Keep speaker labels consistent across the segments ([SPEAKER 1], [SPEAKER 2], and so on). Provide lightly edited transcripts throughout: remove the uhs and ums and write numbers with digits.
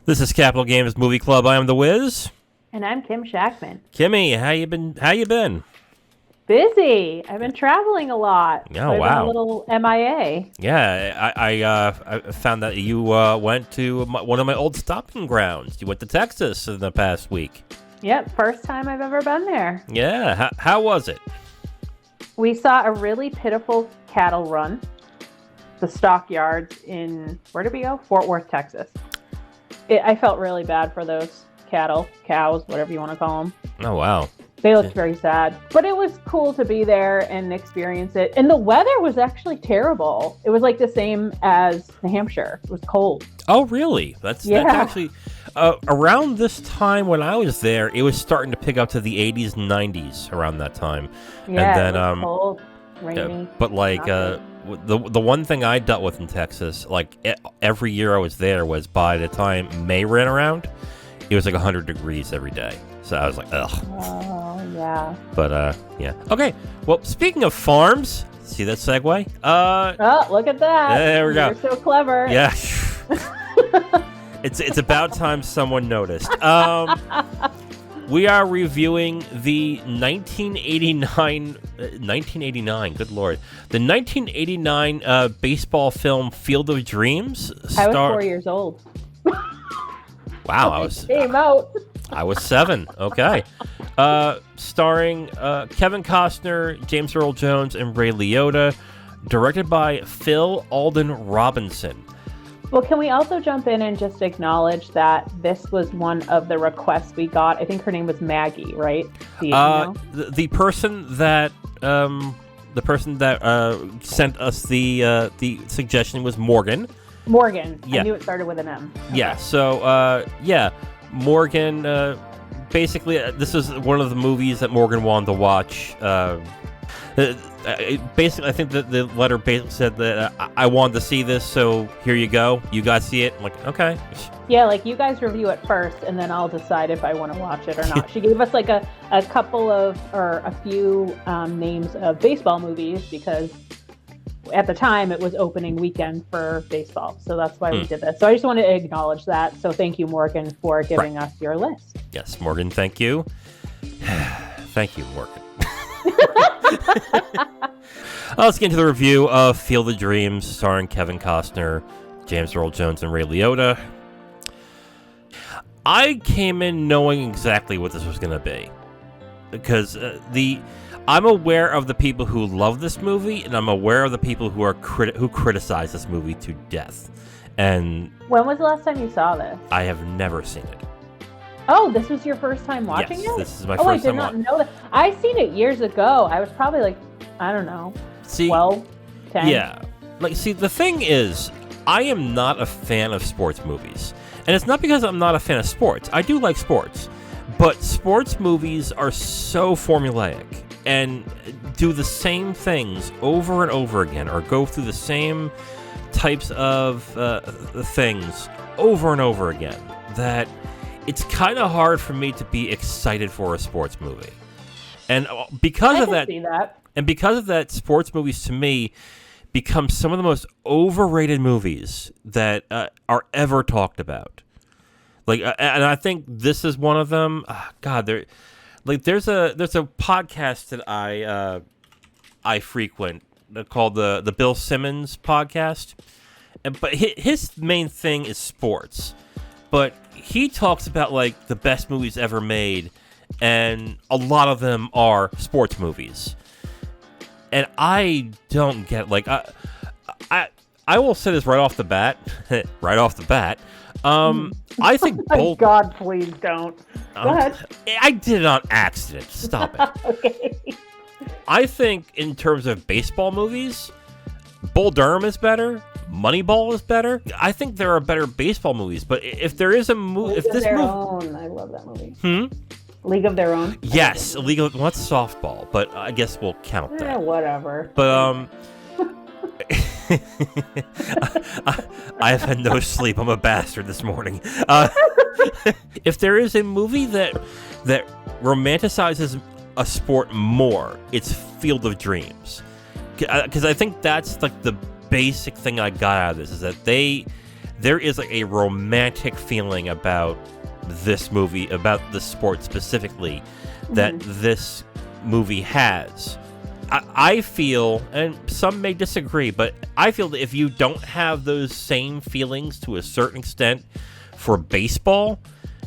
[SPEAKER 1] This is Capital Games Movie Club. I am the Wiz.
[SPEAKER 2] And I'm Kim Shactman.
[SPEAKER 1] Kimmy, how you been?
[SPEAKER 2] Busy. I've been traveling a lot.
[SPEAKER 1] Oh,
[SPEAKER 2] so I've
[SPEAKER 1] wow.
[SPEAKER 2] been a little MIA.
[SPEAKER 1] Yeah, I found that you went to one of my old stomping grounds. You went to Texas in the past week.
[SPEAKER 2] Yep, first time I've ever been there.
[SPEAKER 1] Yeah, how was it?
[SPEAKER 2] We saw a really pitiful cattle run. The stockyards in, where did we go? Fort Worth, Texas. I felt really bad for those cows, whatever you want to call them.
[SPEAKER 1] Oh, wow.
[SPEAKER 2] They looked very sad. But it was cool to be there and experience it. And the weather was actually terrible. It was like the same as New Hampshire. It was cold.
[SPEAKER 1] Oh, really? That's actually... around this time when I was there, it was starting to pick up to the 80s and 90s around that time.
[SPEAKER 2] Yeah,
[SPEAKER 1] and then,
[SPEAKER 2] it was cold, rainy.
[SPEAKER 1] But like... The one thing I dealt with in Texas, like every year I was there, was by the time May ran around, it was like 100 degrees every day. So I was like, ugh.
[SPEAKER 2] Oh, yeah.
[SPEAKER 1] But, yeah. Okay, well, speaking of farms, see that segue?
[SPEAKER 2] Oh, look at that.
[SPEAKER 1] There we go.
[SPEAKER 2] You're so clever.
[SPEAKER 1] Yeah. It's about time someone noticed. We are reviewing the 1989, good lord, the 1989 baseball film Field of Dreams.
[SPEAKER 2] I was 4 years old.
[SPEAKER 1] Wow,
[SPEAKER 2] Came out.
[SPEAKER 1] I was 7. Okay. Starring Kevin Costner, James Earl Jones, and Ray Liotta. Directed by Phil Alden Robinson.
[SPEAKER 2] Well, can we also jump in and just acknowledge that this was one of the requests we got? I think her name was Maggie, right?
[SPEAKER 1] The person that sent us the suggestion was Morgan.
[SPEAKER 2] Morgan.
[SPEAKER 1] Yeah.
[SPEAKER 2] I knew it started with an M. Okay.
[SPEAKER 1] Yeah. So Morgan. Basically, this is one of the movies that Morgan wanted to watch. Basically, I think that the letter basically said that I wanted to see this, so here you go. You guys see it? I'm like, okay.
[SPEAKER 2] Yeah, like you guys review it first, and then I'll decide if I want to watch it or not. She gave us like a couple of, or a few names of baseball movies, because at the time it was opening weekend for baseball. So that's why we did this. So I just wanted to acknowledge that. So thank you, Morgan, for giving us your list.
[SPEAKER 1] Yes, Morgan, thank you. Thank you, Morgan. Let's get into the review of Field of Dreams, starring Kevin Costner, James Earl Jones, and Ray Liotta. I came in knowing exactly what this was going to be, because I'm aware of the people who love this movie, and I'm aware of the people who who criticize this movie to death. And
[SPEAKER 2] when was the last time you saw this?
[SPEAKER 1] I have never seen it.
[SPEAKER 2] Oh, this was your first time watching it?
[SPEAKER 1] This is my first time.
[SPEAKER 2] I did not know that. I seen it years ago. I was probably like, I don't know, 12, 10.
[SPEAKER 1] Yeah. The thing is, I am not a fan of sports movies. And it's not because I'm not a fan of sports. I do like sports. But sports movies are so formulaic and do the same things over and over again, or go through the same types of things over and over again, that it's kind of hard for me to be excited for a sports movie. And because of that, sports movies to me become some of the most overrated movies that are ever talked about. And I think this is one of them. There's a podcast that I frequent called the Bill Simmons podcast, but his main thing is sports. But he talks about like the best movies ever made, and a lot of them are sports movies. And I don't get I will say this right off the bat. I think both.
[SPEAKER 2] God, please don't. Go ahead.
[SPEAKER 1] I did it on accident. Stop it.
[SPEAKER 2] Okay.
[SPEAKER 1] I think in terms of baseball movies, Bull Durham is better. Moneyball is better. I think there are better baseball movies, but if there is a movie, if this movie,
[SPEAKER 2] I love that movie.
[SPEAKER 1] League
[SPEAKER 2] of Their Own.
[SPEAKER 1] Yes, League of. Well, that's softball, but I guess we'll count that.
[SPEAKER 2] Whatever.
[SPEAKER 1] But I've had no sleep. I'm a bastard this morning. If there is a movie that romanticizes a sport more, it's Field of Dreams, because I think that's like the basic thing I got out of this, is that they there is like a romantic feeling about this movie, about the sport specifically, that this movie has. I feel, and some may disagree, but I feel that if you don't have those same feelings to a certain extent for baseball,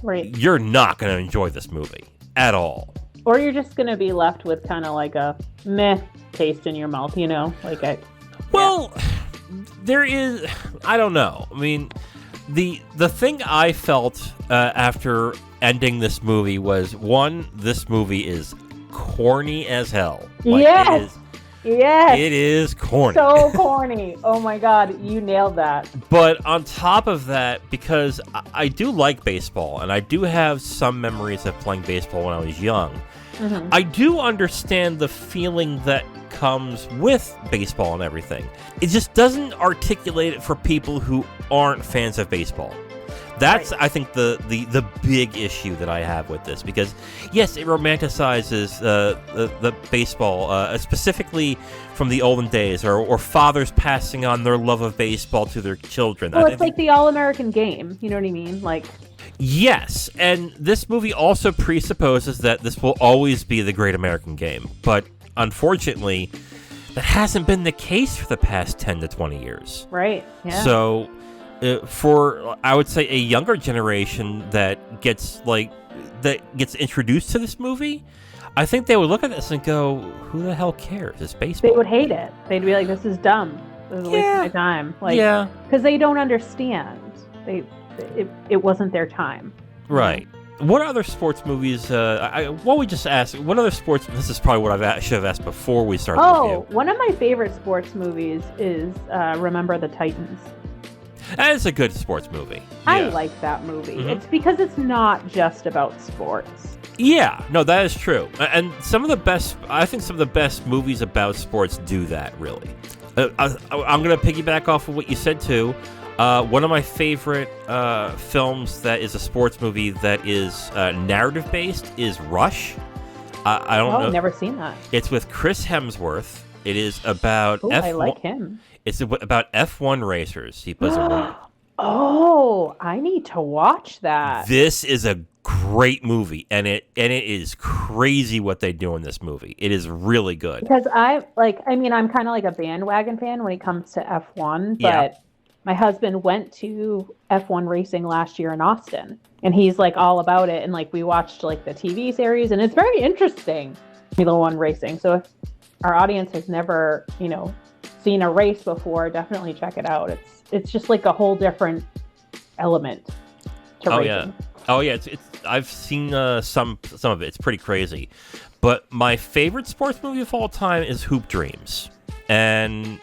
[SPEAKER 1] you're not going to enjoy this movie at all.
[SPEAKER 2] Or you're just going to be left with kind of like a meh taste in your mouth, you know?
[SPEAKER 1] There is, I don't know. I mean, the thing I felt after ending this movie was, one, this movie is corny as hell.
[SPEAKER 2] Yes.
[SPEAKER 1] It is corny.
[SPEAKER 2] So corny. Oh my God, you nailed that.
[SPEAKER 1] But on top of that, because I do like baseball, and I do have some memories of playing baseball when I was young, I do understand the feeling that comes with baseball and everything. It just doesn't articulate it for people who aren't fans of baseball. That's, I think, the big issue that I have with this, because yes, it romanticizes the baseball, specifically from the olden days, or fathers passing on their love of baseball to their children.
[SPEAKER 2] Well, it's like the All-American game. You know what I mean?
[SPEAKER 1] Yes, and this movie also presupposes that this will always be the great American game, but unfortunately, that hasn't been the case for the past 10 to 20 years.
[SPEAKER 2] Right. Yeah.
[SPEAKER 1] So, for, I would say, a younger generation that gets introduced to this movie, I think they would look at this and go, who the hell cares? It's baseball.
[SPEAKER 2] They would hate it. They'd be like, this is dumb. This is a waste of my time. Because they don't understand. It wasn't their time.
[SPEAKER 1] Right. What other sports movies, we just asked, what other sports, this is probably what I should have asked before we started the review.
[SPEAKER 2] One of my favorite sports movies is Remember the Titans.
[SPEAKER 1] That is a good sports movie.
[SPEAKER 2] I like that movie. It's because it's not just about sports.
[SPEAKER 1] Yeah, no, that is true. And some of the best movies about sports do that, really. I'm going to piggyback off of what you said, too. One of my favorite films that is a sports movie that is narrative-based is Rush. I don't know.
[SPEAKER 2] I've never seen that.
[SPEAKER 1] It's with Chris Hemsworth. It is about
[SPEAKER 2] F1. I like him.
[SPEAKER 1] It's about F1 racers. He plays a woman.
[SPEAKER 2] Oh, I need to watch that.
[SPEAKER 1] This is a great movie, and it is crazy what they do in this movie. It is really good.
[SPEAKER 2] Because I'm kind of like a bandwagon fan when it comes to F1, but my husband went to F1 racing last year in Austin, and he's like all about it. And like we watched like the TV series, and it's very interesting. Formula One racing. So if our audience has never, seen a race before, definitely check it out. It's just like a whole different element to racing.
[SPEAKER 1] Oh yeah, it's I've seen some of it. It's pretty crazy. But my favorite sports movie of all time is Hoop Dreams, and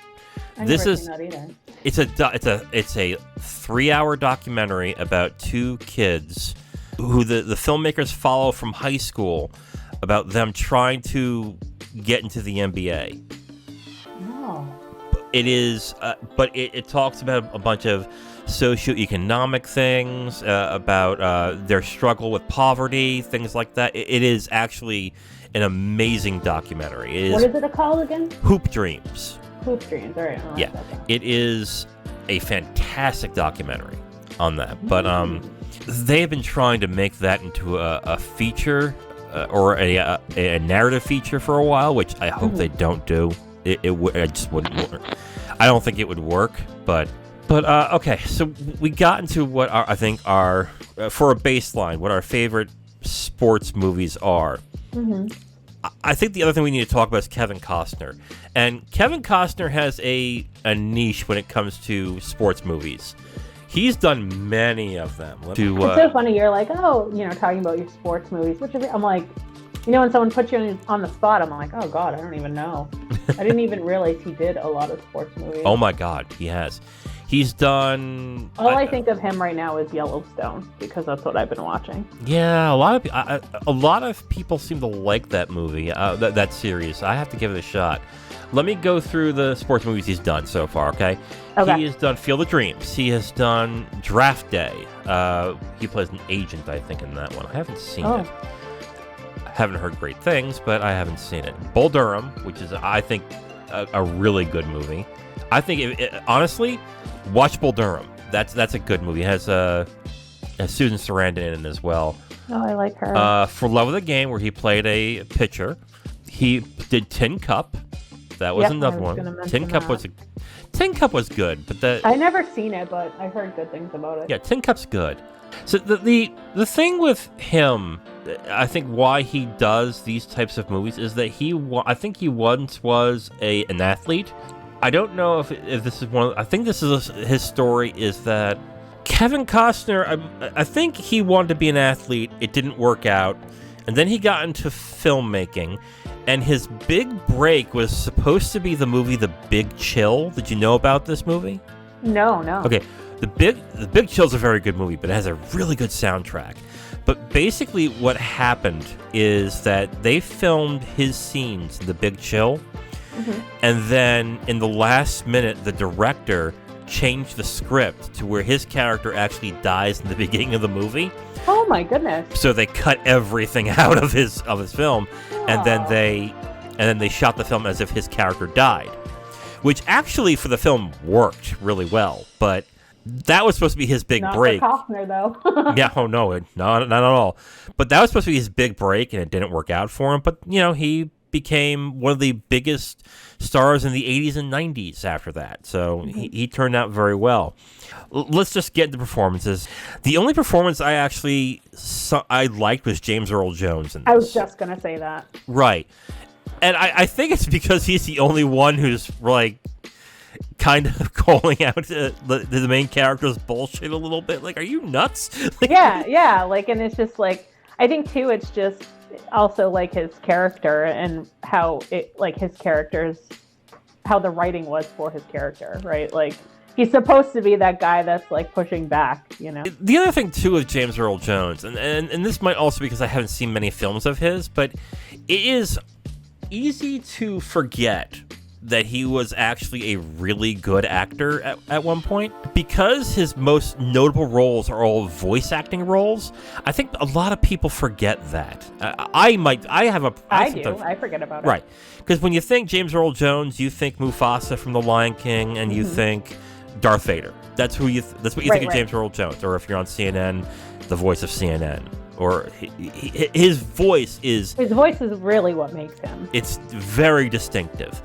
[SPEAKER 1] this is
[SPEAKER 2] that either.
[SPEAKER 1] It's a 3-hour documentary about two kids who the filmmakers follow from high school, about them trying to get into the NBA.
[SPEAKER 2] Oh.
[SPEAKER 1] It is, but it talks about a bunch of socioeconomic things, about their struggle with poverty, things like that. It is actually an amazing documentary.
[SPEAKER 2] What is it called again?
[SPEAKER 1] Hoop Dreams.
[SPEAKER 2] Hoop Dreams, all right.
[SPEAKER 1] Yeah, it is a fantastic documentary on that. But they've been trying to make that into a feature or a narrative feature for a while, which I hope they don't do. It just wouldn't work. I don't think it would work, but okay. So we got into what I think are, for a baseline, what our favorite sports movies are. I think the other thing we need to talk about is Kevin Costner. And Kevin Costner has a niche when it comes to sports movies. He's done many of them.
[SPEAKER 2] It's so funny. You're like, talking about your sports movies. I'm like, when someone puts you on the spot, I'm like, oh, God, I don't even know. I didn't even realize he did a lot of sports movies.
[SPEAKER 1] Oh, my God, he has. He's done...
[SPEAKER 2] I think of him right now is Yellowstone, because that's what I've been watching.
[SPEAKER 1] Yeah, a lot of people seem to like that movie, that series. I have to give it a shot. Let me go through the sports movies he's done so far, okay? He has done Field of Dreams. He has done Draft Day. He plays an agent, I think, in that one. I haven't seen it. I haven't heard great things, but I haven't seen it. Bull Durham, which is, I think, a really good movie. I think, honestly, watch Bull Durham. That's a good movie. It has Susan Sarandon in it as well.
[SPEAKER 2] Oh, I like her.
[SPEAKER 1] For Love of the Game, where he played a pitcher. He did Tin Cup. That was another one. Tin Cup was good, but
[SPEAKER 2] I never seen it, but I heard good things about it.
[SPEAKER 1] Yeah, Tin Cup's good. So the thing with him, I think why he does these types of movies is that I think he once was an athlete. I don't know if this is one. I think this is his story is that Kevin Costner. I think he wanted to be an athlete. It didn't work out, and then he got into filmmaking. And his big break was supposed to be the movie The Big Chill. Did you know about this movie?
[SPEAKER 2] No.
[SPEAKER 1] Okay, The Big Chill's a very good movie, but it has a really good soundtrack. But basically what happened is that they filmed his scenes in The Big Chill, and then in the last minute, the director changed the script to where his character actually dies in the beginning of the movie.
[SPEAKER 2] Oh my goodness.
[SPEAKER 1] So they cut everything out of his film, and then they shot the film as if his character died, which actually for the film worked really well. But that was supposed to be his big break.
[SPEAKER 2] Not for Costner, though.
[SPEAKER 1] Yeah, oh no, not at all. But that was supposed to be his big break, and it didn't work out for him. But he became one of the biggest stars in the 80s and 90s after that. So he turned out very well. Let's just get into performances. The only performance I liked was James Earl Jones in this.
[SPEAKER 2] I was just going to say that.
[SPEAKER 1] Right. And I think it's because he's the only one who's like kind of calling out the main character's bullshit a little bit. Like, are you nuts?
[SPEAKER 2] Yeah. Like, and it's just like, I think too, it's just also like his character and how how the writing was for his character, right? Like, he's supposed to be that guy that's like pushing back, The
[SPEAKER 1] other thing too with James Earl Jones, and this might also be because I haven't seen many films of his, but it is easy to forget that he was actually a really good actor at one point. Because his most notable roles are all voice acting roles, I think a lot of people forget that. I
[SPEAKER 2] forget about it.
[SPEAKER 1] Right. Because when you think James Earl Jones, you think Mufasa from The Lion King, and you think Darth Vader. That's what you think of James Earl Jones. Or if you're on CNN, the voice of CNN. Or his voice is
[SPEAKER 2] really what makes him.
[SPEAKER 1] It's very distinctive.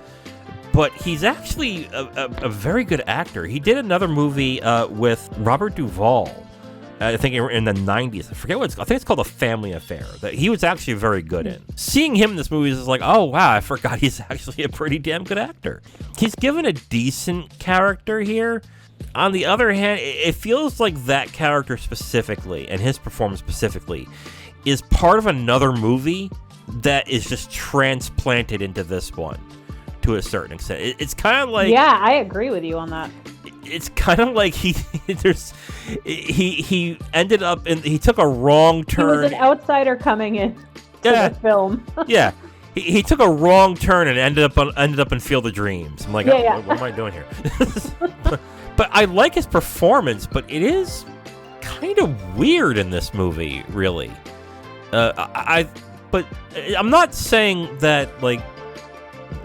[SPEAKER 1] But he's actually a very good actor. He did another movie with Robert Duvall, I think in the 90s. I forget I think it's called A Family Affair, that he was actually very good in. Seeing him in this movie is like, oh wow, I forgot he's actually a pretty damn good actor. He's given a decent character here. On the other hand, it feels like that character specifically, and his performance specifically, is part of another movie that is just transplanted into this one. To a certain extent, it's kind of like
[SPEAKER 2] I agree with you on that.
[SPEAKER 1] It's kind of like he ended up he took a wrong turn.
[SPEAKER 2] He was an outsider coming in to the film.
[SPEAKER 1] Yeah, he took a wrong turn and ended up in Field of Dreams. I'm like, what am I doing here? But I like his performance, but it is kind of weird in this movie, really. But I'm not saying that like.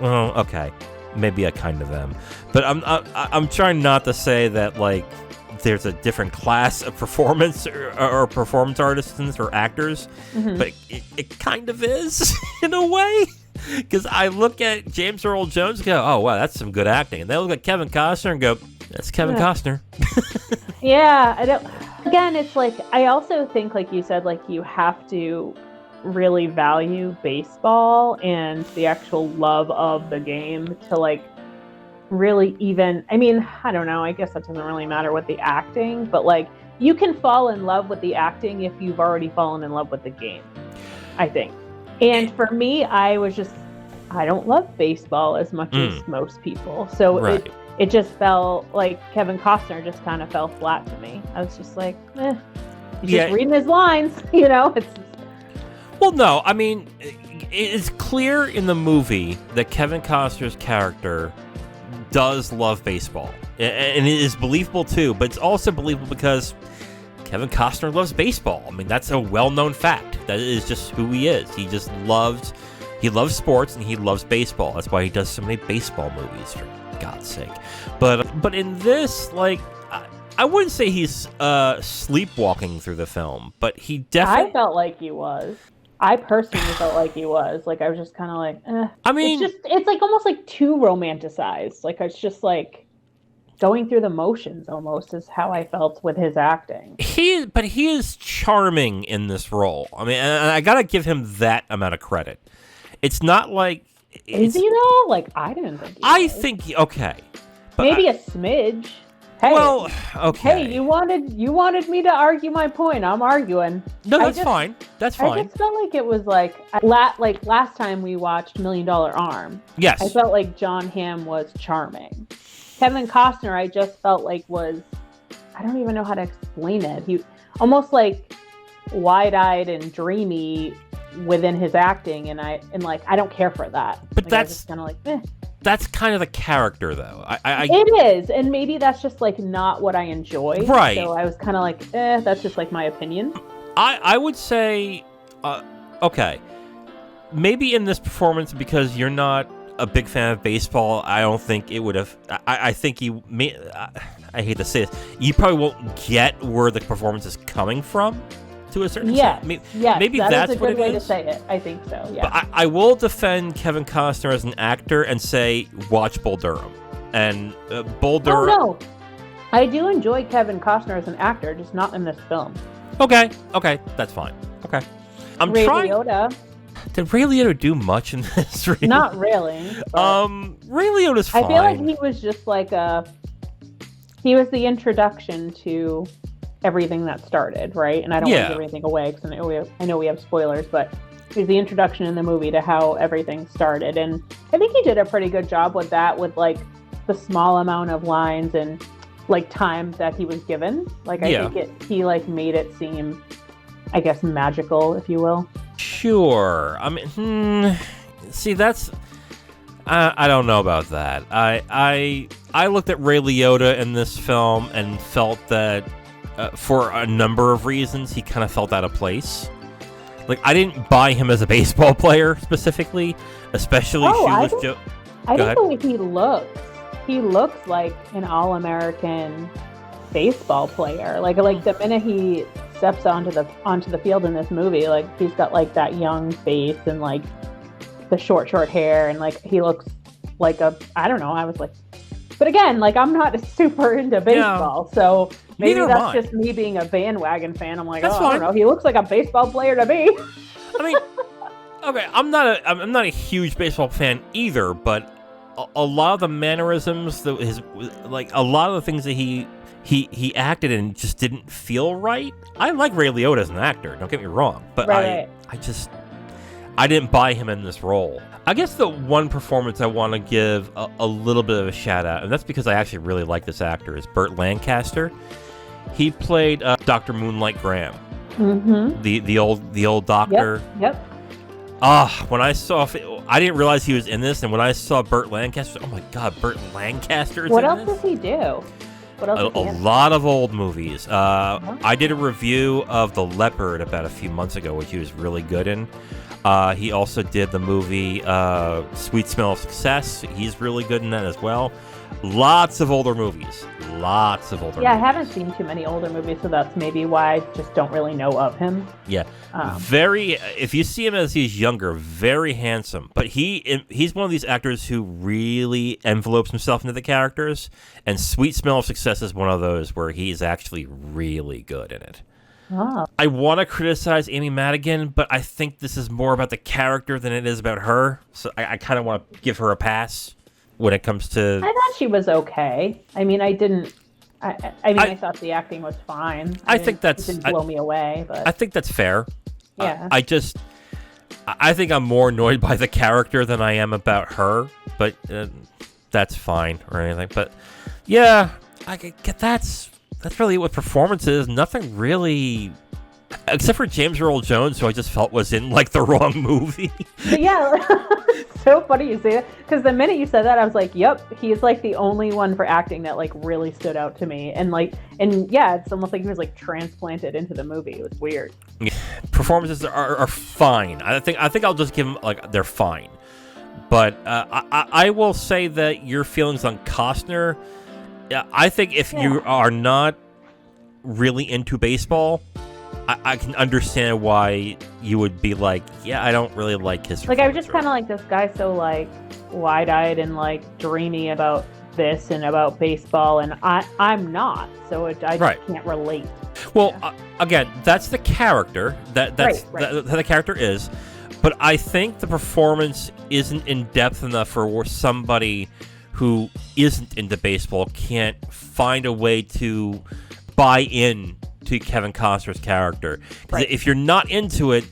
[SPEAKER 1] Well, okay, maybe I kind of am, but I'm trying not to say that like there's a different class of performance or performance artists or actors, but it kind of is in a way, because I look at James Earl Jones and go, oh wow, that's some good acting, and they look at Kevin Costner and go, that's Kevin Costner. Again,
[SPEAKER 2] it's like I also think, like you said, like you have to really value baseball and the actual love of the game to like really I don't know, I guess that doesn't really matter with the acting, but like you can fall in love with the acting if you've already fallen in love with the game, I think. And for me, I don't love baseball as much as most people, so it just felt like Kevin Costner just kind of fell flat to me. I was just like, he's just reading his lines, it's.
[SPEAKER 1] Well, no, I mean, it's clear in the movie that Kevin Costner's character does love baseball. And it is believable, too. But it's also believable because Kevin Costner loves baseball. I mean, that's a well-known fact. That is just who he is. He loves sports, and he loves baseball. That's why he does so many baseball movies, for God's sake. But in this, like, I wouldn't say he's sleepwalking through the film, but he definitely...
[SPEAKER 2] I felt like he was. I personally felt like he was. Like, I was just kind of like, eh.
[SPEAKER 1] I mean...
[SPEAKER 2] It's like almost like too romanticized. Like, it's just like going through the motions almost is how I felt with his acting.
[SPEAKER 1] But he is charming in this role. I mean, and I gotta give him that amount of credit. It's not like...
[SPEAKER 2] Is he though? Like, I didn't think he was.
[SPEAKER 1] think... Okay.
[SPEAKER 2] Maybe a smidge. Hey,
[SPEAKER 1] well, okay.
[SPEAKER 2] Hey, you wanted me to argue my point. I'm arguing.
[SPEAKER 1] No, that's fine. That's fine.
[SPEAKER 2] I just felt like it was like last time we watched $1 Million Arm.
[SPEAKER 1] Yes.
[SPEAKER 2] I felt like John Hamm was charming. Kevin Costner, I just felt like I don't even know how to explain it. He almost like wide-eyed and dreamy within his acting, and I don't care for that.
[SPEAKER 1] But
[SPEAKER 2] like,
[SPEAKER 1] that's
[SPEAKER 2] kind of like, eh.
[SPEAKER 1] That's kind of the character, though.
[SPEAKER 2] It is, and maybe that's just like not what I enjoy.
[SPEAKER 1] Right.
[SPEAKER 2] So I was kind of like, that's just like my opinion.
[SPEAKER 1] I would say, okay, maybe in this performance, because you're not a big fan of baseball, I don't think it would have. I think you may. I hate to say this, you probably won't get where the performance is coming from. To a certain extent.
[SPEAKER 2] Yes,
[SPEAKER 1] maybe
[SPEAKER 2] that's
[SPEAKER 1] that's
[SPEAKER 2] a
[SPEAKER 1] what
[SPEAKER 2] good way
[SPEAKER 1] it
[SPEAKER 2] to
[SPEAKER 1] is.
[SPEAKER 2] say it. I think so. Yeah.
[SPEAKER 1] But I will defend Kevin Costner as an actor and say watch Bull Durham. And Bull Durham.
[SPEAKER 2] Oh no, I do enjoy Kevin Costner as an actor, just not in this film.
[SPEAKER 1] Okay, that's fine. Okay, I'm
[SPEAKER 2] Ray
[SPEAKER 1] trying.
[SPEAKER 2] Liotta.
[SPEAKER 1] Did Ray Liotta do much in this? Really?
[SPEAKER 2] Not really.
[SPEAKER 1] Ray Liotta's fine.
[SPEAKER 2] I feel like he was just like he was the introduction to everything that started, right? And I don't want to give anything away because I know we have spoilers, but it was the introduction in the movie to how everything started, and I think he did a pretty good job with that, with like the small amount of lines and like time that he was given. Like I think he like made it seem, I guess, magical, if you will.
[SPEAKER 1] Sure. I mean, see, that's I don't know about that. I looked at Ray Liotta in this film and felt that. For a number of reasons, he kind of felt out of place. Like, I didn't buy him as a baseball player specifically, especially Shoeless Joe.
[SPEAKER 2] I think the way he looks like an all-American baseball player. Like the minute he steps onto the field in this movie, like he's got like that young face and like the short hair, and like he looks like I don't know. I was like. But again, like I'm not super into baseball, so maybe that's just me being a bandwagon fan. I'm like, I don't know. He looks like a baseball player to me.
[SPEAKER 1] I mean, okay, I'm not a huge baseball fan either, but a lot of the mannerisms, a lot of the things that he acted in just didn't feel right. I like Ray Liotta as an actor. Don't get me wrong, but I didn't buy him in this role. I guess the one performance I want to give a little bit of a shout out, and that's because I actually really like this actor, is Burt Lancaster. He played Dr. Moonlight Graham, the old doctor.
[SPEAKER 2] Yep.
[SPEAKER 1] When I saw, I didn't realize he was in this, and when I saw Burt Lancaster, oh my God, Burt Lancaster is in this?
[SPEAKER 2] What else does he do?
[SPEAKER 1] A lot of old movies. I did a review of The Leopard about a few months ago, which he was really good in. He also did the movie Sweet Smell of Success. He's really good in that as well. Lots of older movies. Yeah, I haven't seen too many older movies, so that's maybe why I just don't really know of him. Yeah. If you see him as he's younger, very handsome. But he's one of these actors who really envelopes himself into the characters, and Sweet Smell of Success is one of those where he's actually really good in it. Oh. I want to criticize Amy Madigan, but I think this is more about the character than it is about her. So I kind of want to give her a pass when it comes to... I
[SPEAKER 2] thought she was okay. I mean, I thought the acting was fine.
[SPEAKER 1] I think that's...
[SPEAKER 2] It didn't blow me away, but...
[SPEAKER 1] I think that's fair.
[SPEAKER 2] Yeah.
[SPEAKER 1] I think I'm more annoyed by the character than I am about her, but that's fine or anything. But yeah, I get that's really what performance is. Nothing really, except for James Earl Jones, who I just felt was in like the wrong movie.
[SPEAKER 2] Yeah, so funny you say that, because the minute you said that, I was like, "Yep, he's like the only one for acting that like really stood out to me." And yeah, it's almost like he was like transplanted into the movie. It was weird.
[SPEAKER 1] Performances are fine. I think I'll just give them like they're fine. But I will say that your feelings on Costner. I think if you are not really into baseball, I can understand why you would be like, yeah, I don't really like his
[SPEAKER 2] like I was just kind of like, this guy's so like wide-eyed and like dreamy about this and about baseball, and I'm not, so I just can't relate.
[SPEAKER 1] Well, again, that's the character that the character is, but I think the performance isn't in depth enough for somebody who isn't into baseball can't find a way to buy in to Kevin Costner's character. Because if you're not into it,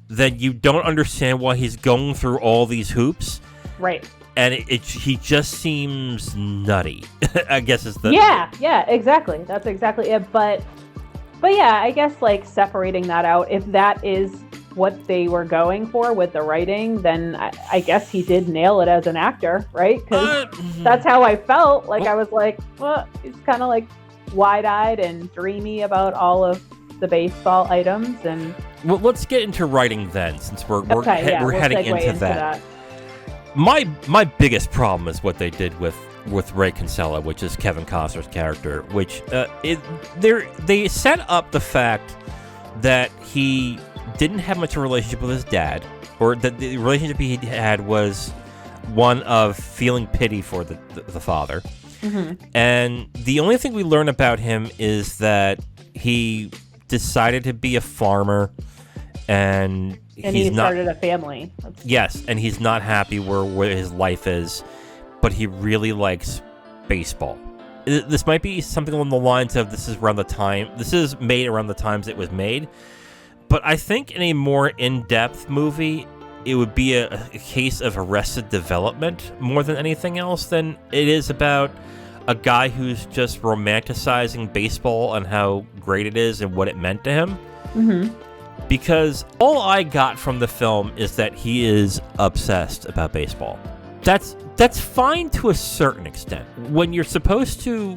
[SPEAKER 1] then you don't understand why he's going through all these hoops.
[SPEAKER 2] Right.
[SPEAKER 1] And he just seems nutty, I guess is the...
[SPEAKER 2] Yeah, exactly. That's exactly it. But yeah, I guess like separating that out, if that is what they were going for with the writing, then I guess he did nail it as an actor, right? Because that's how I felt. Like I was like, well, he's kind of like wide-eyed and dreamy about all of the baseball items. And
[SPEAKER 1] well, let's get into writing then, since we're heading into that. My biggest problem is what they did with Ray Kinsella, which is Kevin Costner's character, which they set up the fact that he didn't have much of a relationship with his dad, or that the relationship he had was one of feeling pity for the father. Mm-hmm. And the only thing we learn about him is that he decided to be a farmer, and he started a family. Yes, and he's not happy where his life is, but he really likes baseball. This might be something along the lines of this is made around the times it was made, but I think in a more in-depth movie, it would be a case of Arrested Development more than anything else than it is about a guy who's just romanticizing baseball and how great it is and what it meant to him. Mm-hmm. Because all I got from the film is that he is obsessed about baseball. That's fine to a certain extent. When you're supposed to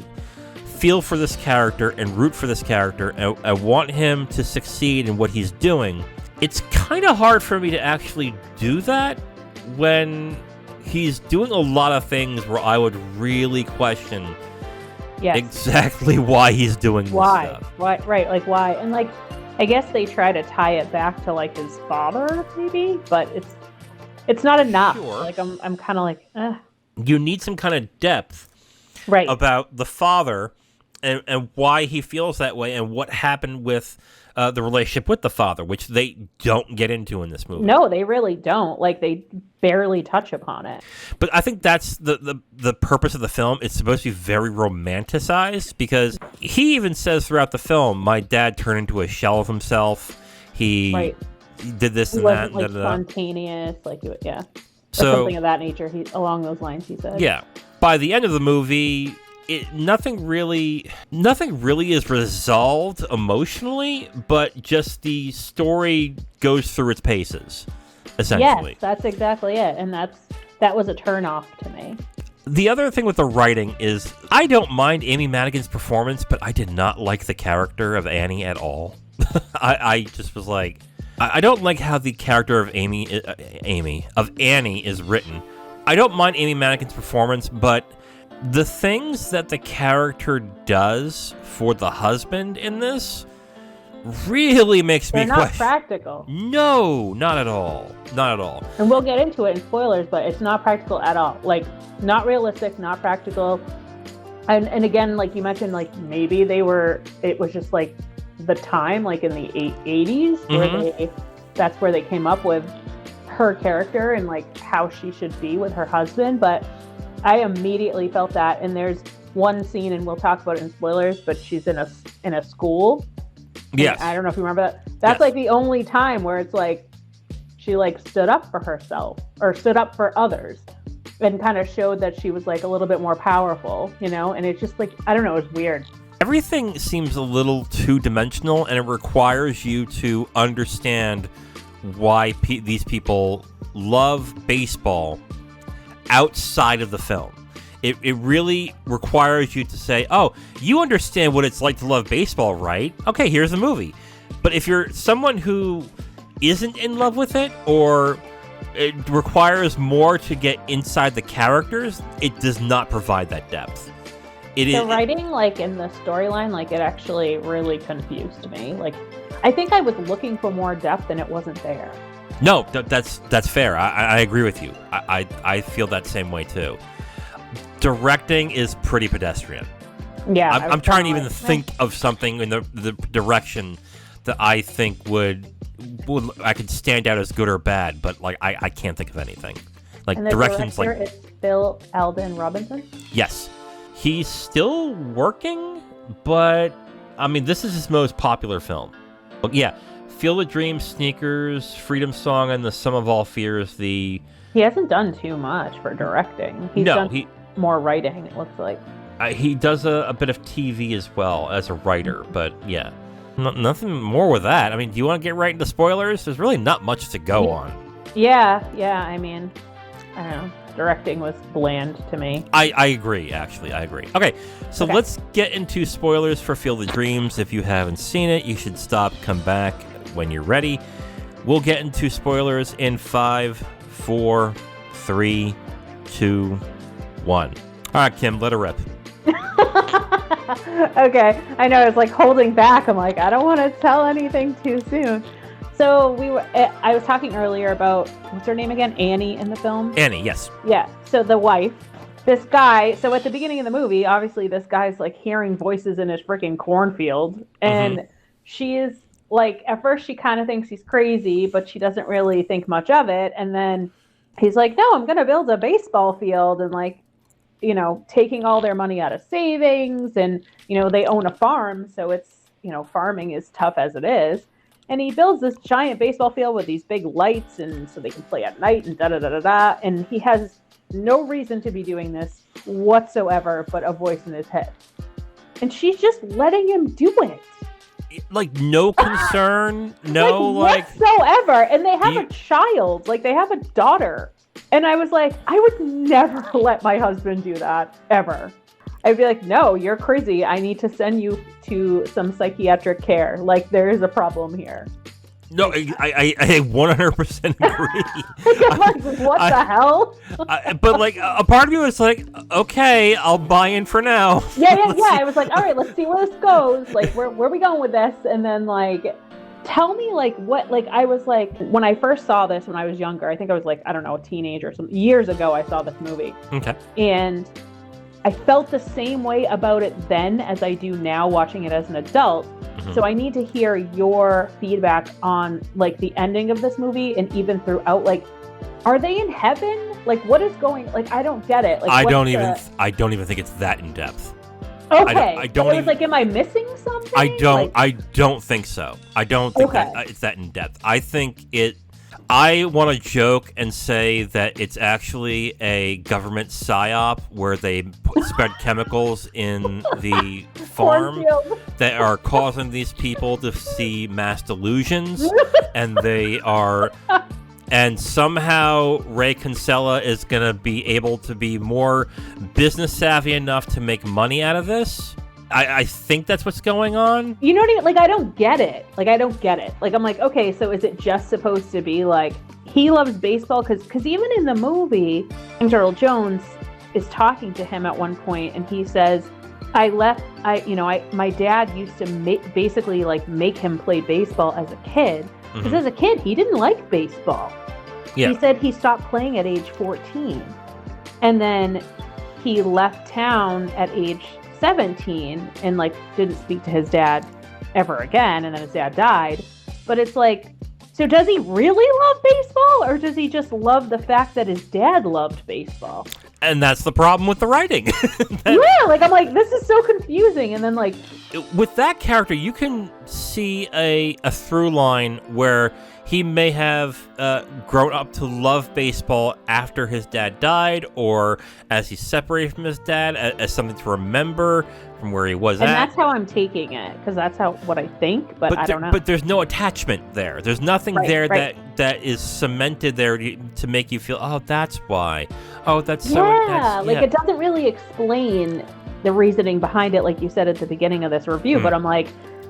[SPEAKER 1] feel for this character and root for this character and want him to succeed in what he's doing, it's kind of hard for me to actually do that when he's doing a lot of things where I would really question exactly why he's doing this stuff.
[SPEAKER 2] Why? Right, like why? And like, I guess they try to tie it back to like his father, maybe, but it's not enough. Sure. Like I'm kind of like,
[SPEAKER 1] You need some kind of depth, about the father and why he feels that way and what happened with the relationship with the father, which they don't get into in this movie.
[SPEAKER 2] No, they really don't. Like they barely touch upon it.
[SPEAKER 1] But I think that's the purpose of the film. It's supposed to be very romanticized because he even says throughout the film, my dad turned into a shell of himself. He did this and that.
[SPEAKER 2] Like spontaneous, like or something of that nature. Along those lines, he said.
[SPEAKER 1] Yeah. By the end of the movie, nothing really is resolved emotionally, but just the story goes through its paces, essentially.
[SPEAKER 2] Yes, that's exactly it, and that was a turnoff to me.
[SPEAKER 1] The other thing with the writing is I don't mind Amy Madigan's performance, but I did not like the character of Annie at all. I just was like, I don't like how the character of Annie is written. I don't mind Amy Madigan's performance, but the things that the character does for the husband in this really makes me question.
[SPEAKER 2] They're not practical.
[SPEAKER 1] No, not at all. Not at all.
[SPEAKER 2] And we'll get into it in spoilers, but it's not practical at all. Like, not realistic, not practical. And again, like you mentioned, like maybe it was just like the time, like in the 80s, where that's where they came up with her character and like how she should be with her husband. But I immediately felt that, and there's one scene, and we'll talk about it in spoilers, but she's in a school.
[SPEAKER 1] Yes.
[SPEAKER 2] I don't know if you remember that. That's like the only time where it's like she like stood up for herself or stood up for others and kind of showed that she was like a little bit more powerful, and it's just like, I don't know, it's weird.
[SPEAKER 1] Everything seems a little two-dimensional, and it requires you to understand why these people love baseball outside of the film. It really requires you to say, oh, you understand what it's like to love baseball, right? Okay, here's the movie. But if you're someone who isn't in love with it, or it requires more to get inside the characters, it does not provide that depth.
[SPEAKER 2] The writing, like in the storyline, like it actually really confused me. Like, I think I was looking for more depth and it wasn't there.
[SPEAKER 1] No, that's fair. I agree with you. I feel that same way too. Directing is pretty pedestrian.
[SPEAKER 2] Yeah,
[SPEAKER 1] I'm trying to even think of something in the direction that I think would I could stand out as good or bad, but like I can't think of anything. Like
[SPEAKER 2] and the
[SPEAKER 1] directions
[SPEAKER 2] director
[SPEAKER 1] like
[SPEAKER 2] is Phil Alden Robinson.
[SPEAKER 1] Yes, he's still working, but I mean this is his most popular film. But yeah, Field of Dreams, Sneakers, Freedom Song, and The Sum of All Fears. He
[SPEAKER 2] hasn't done too much for directing. He's done more writing. It looks like
[SPEAKER 1] he does a bit of TV as well as a writer, but yeah. Nothing more with that. I mean, do you want to get right into spoilers? There's really not much to go on.
[SPEAKER 2] Yeah. I mean, I don't know. Directing was bland to me.
[SPEAKER 1] I agree, actually. I agree. Okay, so let's get into spoilers for Field of Dreams. If you haven't seen it, you should stop, come back when you're ready. We'll get into spoilers in 5, 4, 3, 2, 1. All right, Kim, let her rip.
[SPEAKER 2] Okay, I know it's like holding back. I'm like, I don't want to tell anything too soon. So I was talking earlier about, what's her name again? Annie in the film?
[SPEAKER 1] Annie, yes.
[SPEAKER 2] Yeah, so the wife, this guy, so at the beginning of the movie, obviously this guy's like hearing voices in his freaking cornfield. And she is like, at first she kind of thinks he's crazy, but she doesn't really think much of it. And then he's like, no, I'm going to build a baseball field, and like, you know, taking all their money out of savings, and, you know, they own a farm. So it's, you know, farming is tough as it is. And he builds this giant baseball field with these big lights, and so they can play at night and da-da-da-da-da. And he has no reason to be doing this whatsoever, but a voice in his head. And she's just letting him do it.
[SPEAKER 1] Like, no concern, no, like...
[SPEAKER 2] whatsoever. And they have a child. Like, they have a daughter. And I was like, I would never let my husband do that, ever. I'd be like, no, you're crazy. I need to send you to some psychiatric care. Like, there is a problem here.
[SPEAKER 1] No, I 100% agree.
[SPEAKER 2] I'm like, what the hell?
[SPEAKER 1] But, like, a part of me was like, okay, I'll buy in for now.
[SPEAKER 2] Yeah. I was like, all right, let's see where this goes. Like, where are we going with this? And then, like, tell me, like, what, like, I was like, when I first saw this when I was younger, I think I was like, I don't know, a teenager or something. Years ago, I saw this movie.
[SPEAKER 1] Okay.
[SPEAKER 2] And I felt the same way about it then as I do now watching it as an adult. Mm-hmm. So I need to hear your feedback on, like, the ending of this movie, and even throughout, like, are they in heaven? Like, what is going, like, I don't get it. Like,
[SPEAKER 1] I don't even think it's that in depth.
[SPEAKER 2] Okay.
[SPEAKER 1] I don't
[SPEAKER 2] it was like, am I missing something?
[SPEAKER 1] I don't think so. I don't think that it's that in depth. I think I want to joke and say that it's actually a government psyop where they spread chemicals in the farm that are causing these people to see mass delusions, and somehow Ray Kinsella is going to be able to be more business savvy enough to make money out of this. I think that's what's going on.
[SPEAKER 2] You know what I mean? Like, I don't get it. Like, I'm like, okay, so is it just supposed to be like, he loves baseball? Because even in the movie, Earl Jones is talking to him at one point, and he says, my dad used to basically like make him play baseball as a kid. Because as a kid, he didn't like baseball. Yeah. He said he stopped playing at age 14. And then he left town at age 17 and, like, didn't speak to his dad ever again. And then his dad died. But it's like, so does he really love baseball? Or does he just love the fact that his dad loved baseball?
[SPEAKER 1] And that's the problem with the writing.
[SPEAKER 2] Like, I'm like, this is so confusing. And then, like,
[SPEAKER 1] with that character, you can see a through line where he may have grown up to love baseball after his dad died, or as he separated from his dad, as something to remember from where he was
[SPEAKER 2] and that's how I'm taking it, because that's what I think, but I don't know.
[SPEAKER 1] But there's no attachment there. There's nothing that is cemented there to make you feel, oh, that's why. Oh, that's so...
[SPEAKER 2] It doesn't really explain the reasoning behind it, like you said at the beginning of this review, but I'm like...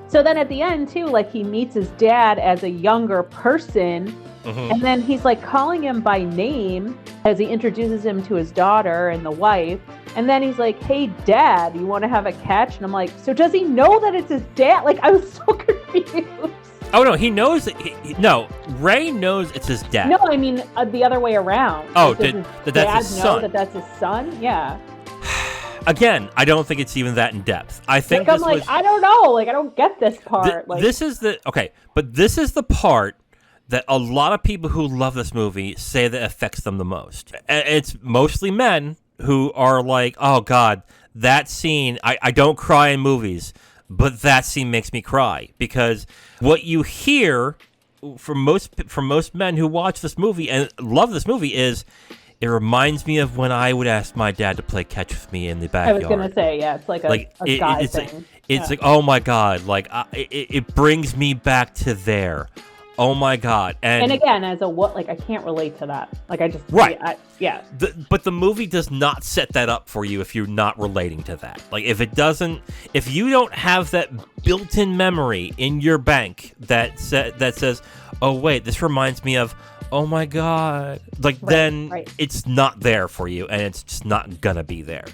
[SPEAKER 2] So then at the end, too, like, he meets his dad as a younger person, and then he's, like, calling him by name as he introduces him to his daughter and the wife. And then he's like, hey, Dad, you want to have a catch? And I'm like, so does he know that it's his dad? Like, I was so confused.
[SPEAKER 1] Oh, no, he knows. No, Ray knows it's his dad.
[SPEAKER 2] No, I mean the other way around.
[SPEAKER 1] Oh,
[SPEAKER 2] like,
[SPEAKER 1] that's his son.
[SPEAKER 2] That that's his son? Yeah.
[SPEAKER 1] Again, I don't think it's even that in depth. I think
[SPEAKER 2] like, I don't know. Like, I don't get this part.
[SPEAKER 1] This is the part that a lot of people who love this movie say that affects them the most. And it's mostly men who are like, oh, God, that scene, I don't cry in movies, but that scene makes me cry. Because what you hear from most men who watch this movie and love this movie is, it reminds me of when I would ask my dad to play catch with me in the backyard.
[SPEAKER 2] I was going to say, yeah, it's like a guy thing.
[SPEAKER 1] It's like, oh, my God, like, it brings me back to there. Oh my God! And
[SPEAKER 2] again, as a I can't relate to that. Like, I just yeah.
[SPEAKER 1] But the movie does not set that up for you if you're not relating to that. Like, if you don't have that built-in memory in your bank that says, oh wait, this reminds me of, oh my God, then it's not there for you, and it's just not gonna be there.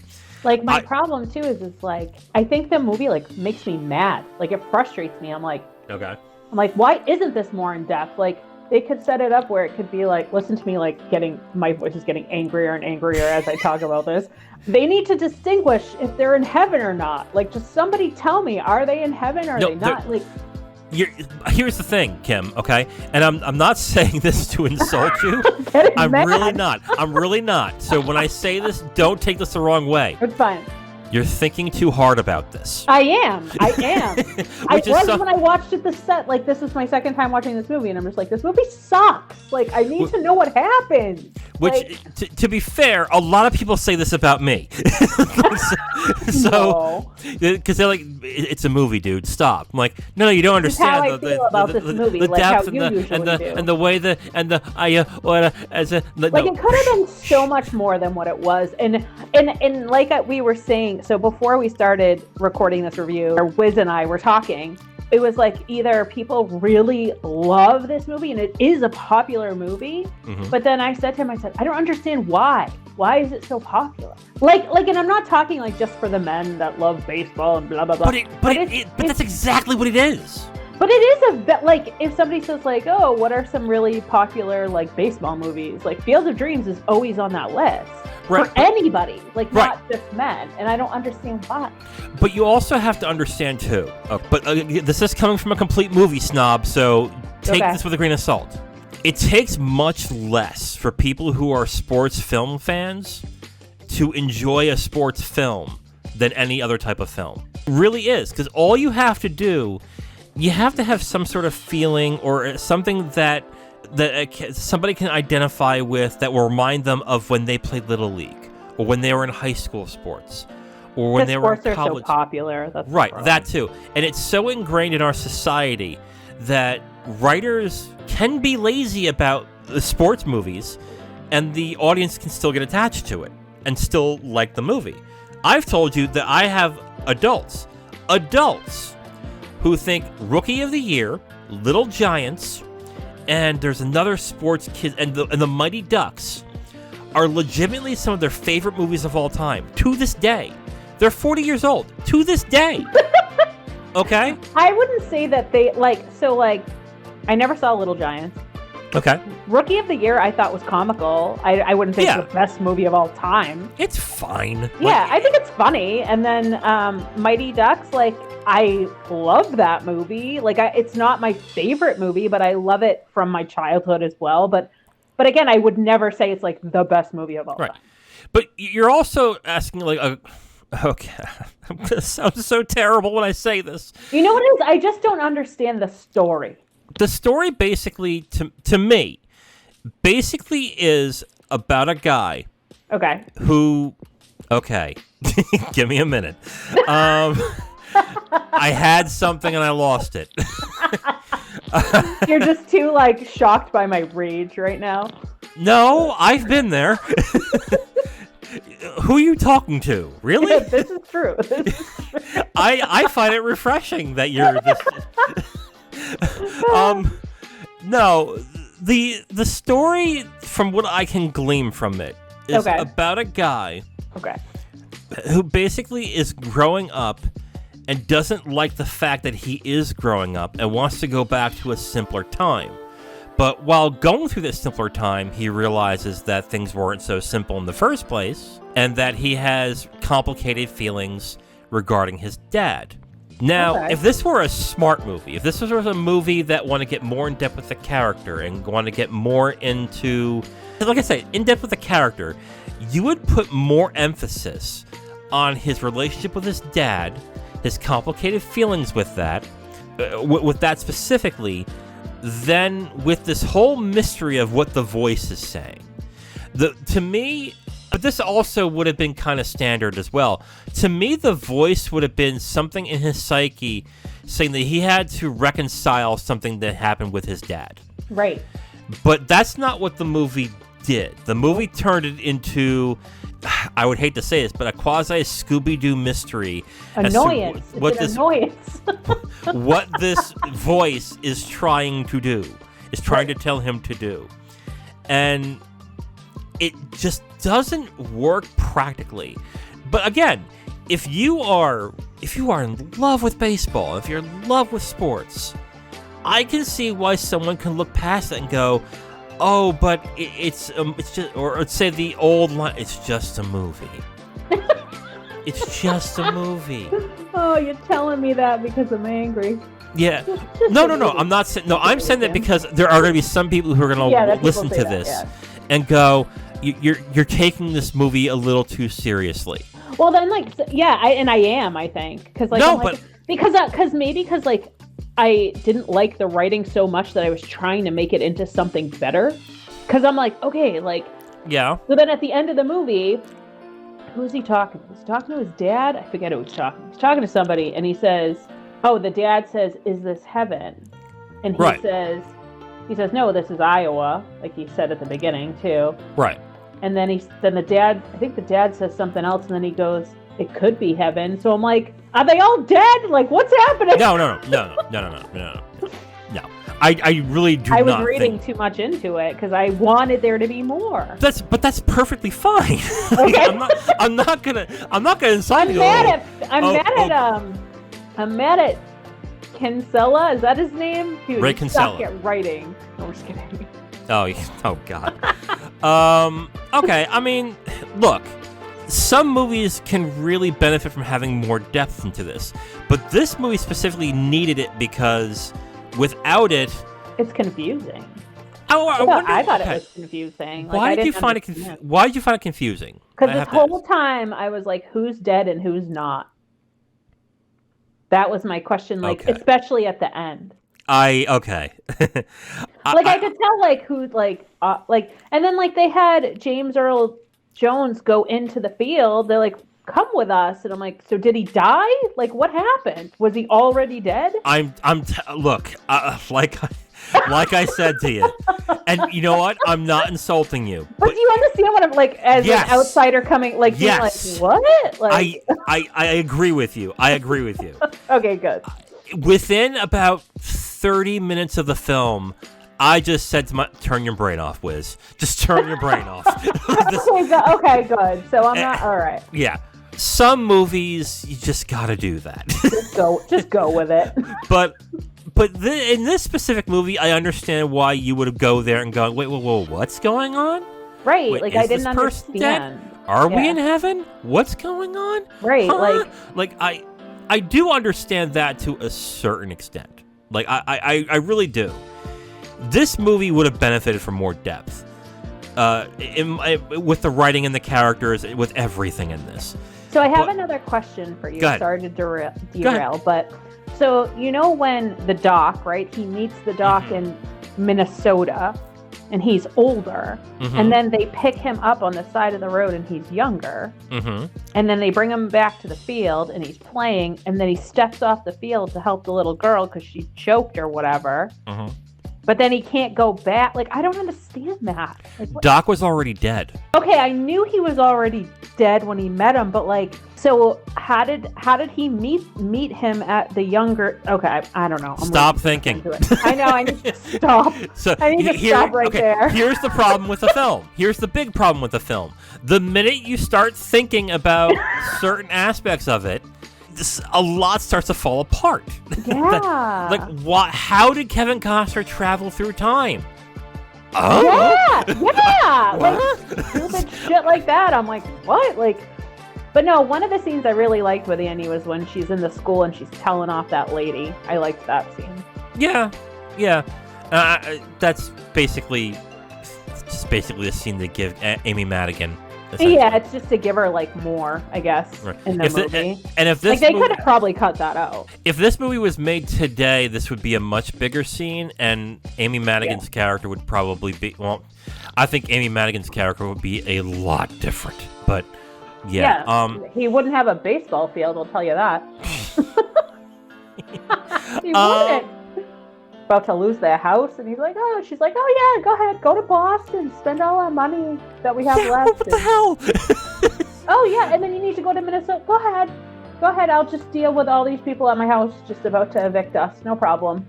[SPEAKER 2] Like, my problem too is like, I think the movie makes me mad. Like, it frustrates me. I'm like,
[SPEAKER 1] okay.
[SPEAKER 2] I'm like, why isn't this more in depth? Like, they could set it up where it could be like, listen to me, like, my voice is getting angrier and angrier as I talk about this. They need to distinguish if they're in heaven or not. Like, just somebody tell me, are they in heaven or are they not? Like,
[SPEAKER 1] here's the thing, Kim, okay? And I'm not saying this to insult you. I'm really not. So when I say this, don't take this the wrong way.
[SPEAKER 2] It's fine.
[SPEAKER 1] You're thinking too hard about this.
[SPEAKER 2] I am. I was when I watched it this is my second time watching this movie, and I'm just like, this movie sucks. Like, I need to know what happens.
[SPEAKER 1] Which, to be fair, a lot of people say this about me. So, because they're like, it's a movie, dude. Stop. I'm like, no, you don't understand
[SPEAKER 2] how I feel about this movie,
[SPEAKER 1] the
[SPEAKER 2] like
[SPEAKER 1] depth
[SPEAKER 2] how you usually do.
[SPEAKER 1] And the way it
[SPEAKER 2] could have been so much more than what it was, and like we were saying. So before we started recording this review, Wiz and I were talking. It was like, either people really love this movie and it is a popular movie, but then I said to him, I don't understand why. Why is it so popular? Like, and I'm not talking like just for the men that love baseball and blah blah blah.
[SPEAKER 1] But that's exactly what it is.
[SPEAKER 2] But it is a bit like, if somebody says like, oh, what are some really popular like baseball movies? Like, Field of Dreams is always on that list. For anybody, like, not just men, and I don't understand why.
[SPEAKER 1] But you also have to understand too. This is coming from a complete movie snob, so take this with a grain of salt. It takes much less for people who are sports film fans to enjoy a sports film than any other type of film. It really is, because all you have to do, you have to have some sort of feeling or something that somebody can identify with that will remind them of when they played Little League or when they were in high school sports or when they were in college.
[SPEAKER 2] Sports are so popular. That's
[SPEAKER 1] right, that too. And it's so ingrained in our society that writers can be lazy about the sports movies and the audience can still get attached to it and still like the movie. I've told you that I have adults who think Rookie of the Year, Little Giants, and there's another sports kid, and the Mighty Ducks are legitimately some of their favorite movies of all time. To this day. They're 40 years old. To this day. Okay?
[SPEAKER 2] I wouldn't say that they, I never saw Little Giants.
[SPEAKER 1] Okay.
[SPEAKER 2] Rookie of the Year I thought was comical. I wouldn't say it's the best movie of all time.
[SPEAKER 1] It's fine.
[SPEAKER 2] Yeah, I think it's funny. And then Mighty Ducks, I love that movie. It's not my favorite movie, but I love it from my childhood as well. But again, I would never say it's the best movie of all time.
[SPEAKER 1] But you're also asking okay, this sounds so terrible when I say this.
[SPEAKER 2] You know what it is? I just don't understand the story.
[SPEAKER 1] The story basically, to me, is about a guy.
[SPEAKER 2] Okay.
[SPEAKER 1] Who, give me a minute. I had something and I lost it.
[SPEAKER 2] You're just too shocked by my rage right now.
[SPEAKER 1] No, I've been there. Who are you talking to? Really?
[SPEAKER 2] Yeah, this is true.
[SPEAKER 1] I find it refreshing that you're this. No, the story, from what I can glean from it, is about a guy.
[SPEAKER 2] Okay.
[SPEAKER 1] who basically is growing up and doesn't like the fact that he is growing up and wants to go back to a simpler time. But while going through this simpler time, he realizes that things weren't so simple in the first place, and that he has complicated feelings regarding his dad. Now, if this were a smart movie, if this was a movie that wanted to get more in depth with the character and want to get more into, like I say, in depth with the character, you would put more emphasis on his relationship with his dad, his complicated feelings with that specifically, than with this whole mystery of what the voice is saying. To me, but this also would have been kind of standard as well. To me, the voice would have been something in his psyche saying that he had to reconcile something that happened with his dad.
[SPEAKER 2] Right.
[SPEAKER 1] But that's not what the movie did. The movie turned it into, I would hate to say this, but a quasi Scooby-Doo mystery.
[SPEAKER 2] Annoyance. Annoyance.
[SPEAKER 1] What this voice is trying to do, is trying to tell him to do. And it just doesn't work practically. But again, if you are in love with baseball, if you're in love with sports, I can see why someone can look past it and go, "Oh, but it's just," or say the old line, "It's just a movie." It's just a movie.
[SPEAKER 2] Oh, you're telling me that because I'm angry.
[SPEAKER 1] Yeah. No. I'm not saying. No, I'm saying that because there are going to be some people who are going to listen to this and go, "You're taking this movie a little too seriously."
[SPEAKER 2] Well, then, I am. I think because because I didn't like the writing so much that I was trying to make it into something better. Because I'm like, okay,
[SPEAKER 1] yeah.
[SPEAKER 2] So then at the end of the movie, who is he talking to? He's talking to his dad? I forget who he's talking to. He's talking to somebody, and he says, oh, the dad says, "Is this heaven?" And he says, "No, this is Iowa," like he said at the beginning, too.
[SPEAKER 1] Right.
[SPEAKER 2] And then the dad says something else, and then he goes, "It could be heaven." So I'm like, are they all dead? Like, what's happening?
[SPEAKER 1] No. I really do not.
[SPEAKER 2] I was reading too much into it because I wanted there to be more.
[SPEAKER 1] That's perfectly fine.
[SPEAKER 2] Okay.
[SPEAKER 1] I'm not gonna insult you.
[SPEAKER 2] I'm mad at Kinsella. Is that his name? He was
[SPEAKER 1] Ray Kinsella.
[SPEAKER 2] Stuck at writing. No, I'm just kidding.
[SPEAKER 1] Oh God. Okay. I mean, look. Some movies can really benefit from having more depth into this, but this movie specifically needed it because without it,
[SPEAKER 2] it's confusing.
[SPEAKER 1] I
[SPEAKER 2] thought it was confusing.
[SPEAKER 1] Why did you find it confusing?
[SPEAKER 2] Because this whole time I was like, who's dead and who's not? That was my question, especially at the end.
[SPEAKER 1] I
[SPEAKER 2] could tell who and then they had James Earl Jones go into the field. They're like, "Come with us," and I'm like, "So did he die? Like, what happened? Was he already dead?"
[SPEAKER 1] Look, like I said to you, and you know what? I'm not insulting you.
[SPEAKER 2] But do you understand what I'm like as an outsider coming? Like,
[SPEAKER 1] yes.
[SPEAKER 2] Being like, what? Like,
[SPEAKER 1] I agree with you.
[SPEAKER 2] Okay, good.
[SPEAKER 1] Within about 30 minutes of the film, I just said to turn your brain off, Wiz. Just turn your brain off.
[SPEAKER 2] Okay, good. So I'm not, all right.
[SPEAKER 1] Yeah. Some movies, you just got to do that.
[SPEAKER 2] Just go with it.
[SPEAKER 1] But in this specific movie, I understand why you would go there and go, wait, what's going on?
[SPEAKER 2] Right.
[SPEAKER 1] Wait,
[SPEAKER 2] I didn't understand.
[SPEAKER 1] Dead? Are we in heaven? What's going on?
[SPEAKER 2] Right.
[SPEAKER 1] Huh? I do understand that to a certain extent. I really do. This movie would have benefited from more depth with the writing and the characters, with everything in this.
[SPEAKER 2] So I have another question for you. Sorry to derail, but so when the Doc, right? He meets the Doc in Minnesota, and he's older, and then they pick him up on the side of the road, and he's younger, and then they bring him back to the field, and he's playing, and then he steps off the field to help the little girl because she's choked or whatever. But then he can't go back. Like, I don't understand that. Like,
[SPEAKER 1] Doc was already dead.
[SPEAKER 2] Okay, I knew he was already dead when he met him, but like, so how did he meet him at the younger? Okay, I don't know.
[SPEAKER 1] Stop thinking.
[SPEAKER 2] I know. I need to stop. I need to stop right there.
[SPEAKER 1] Here's the problem with the film. Here's the big problem with the film. The minute you start thinking about certain aspects of it, a lot starts to fall apart.
[SPEAKER 2] Yeah.
[SPEAKER 1] Like, what? How did Kevin Costner travel through time?
[SPEAKER 2] Oh. Yeah. Like, stupid shit like that. I'm like, what? Like, but no, one of the scenes I really liked with Annie was when she's in the school and she's telling off that lady. I liked that scene.
[SPEAKER 1] Yeah. That's basically the scene they give Amy Madigan.
[SPEAKER 2] Yeah, it's just to give her like more, I guess, in the movie.
[SPEAKER 1] And if this
[SPEAKER 2] they could have probably cut that out.
[SPEAKER 1] If this movie was made today, this would be a much bigger scene, and Amy Madigan's character would probably be. Well, I think Amy Madigan's character would be a lot different. But yeah,
[SPEAKER 2] he wouldn't have a baseball field. I'll tell you that. He wouldn't. About to lose their house, and she's like, oh yeah, go ahead, go to Boston, spend all our money that we have left.
[SPEAKER 1] What the hell?
[SPEAKER 2] Oh yeah, and then you need to go to Minnesota. Go ahead, I'll just deal with all these people at my house just about to evict us, no problem.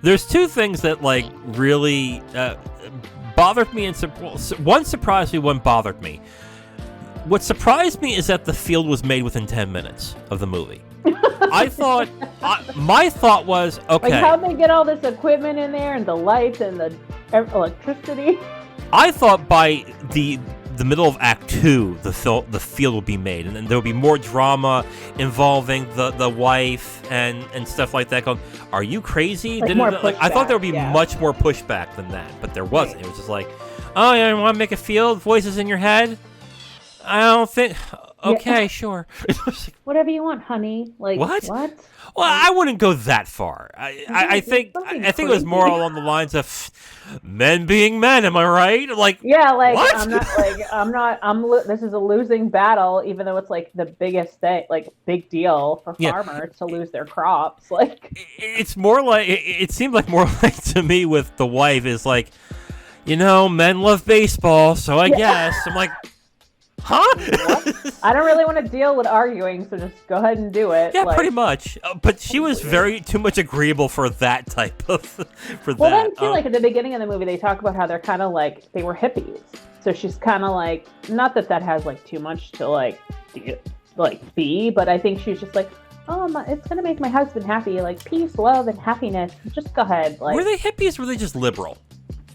[SPEAKER 1] There's two things that like really bothered me, and one surprised me, one bothered me. What surprised me is that the field was made within 10 minutes of the movie. I thought, my thought was, okay.
[SPEAKER 2] Like, how'd they get all this equipment in there and the lights and the electricity?
[SPEAKER 1] I thought by the middle of Act 2, the field would be made, and then there would be more drama involving the wife and stuff like that. Going, are you crazy? I thought there would be much more pushback than that, but there wasn't. Right. It was just like, oh, yeah, you want to make a field? Voices in your head? I don't think... Okay, sure.
[SPEAKER 2] Whatever you want, honey. Like what?
[SPEAKER 1] Well, I wouldn't go that far. I think it was more along the lines of men being men. Am I right? Like what?
[SPEAKER 2] This is a losing battle, even though it's like the biggest thing, like big deal for farmers to lose their crops. Like
[SPEAKER 1] it's more like it seemed like more like to me with the wife is like, men love baseball, so I guess I'm like. Huh?
[SPEAKER 2] I don't really want to deal with arguing, so just go ahead and do it.
[SPEAKER 1] Yeah, pretty much. But she was too much agreeable for that type of.
[SPEAKER 2] Well, then too, like at the beginning of the movie, they talk about how they're kind of like they were hippies. So she's kind of like, not that has like too much to be, but I think she's just like, it's gonna make my husband happy, like peace, love, and happiness. Just go ahead. Like,
[SPEAKER 1] were they hippies? Or were they just liberal?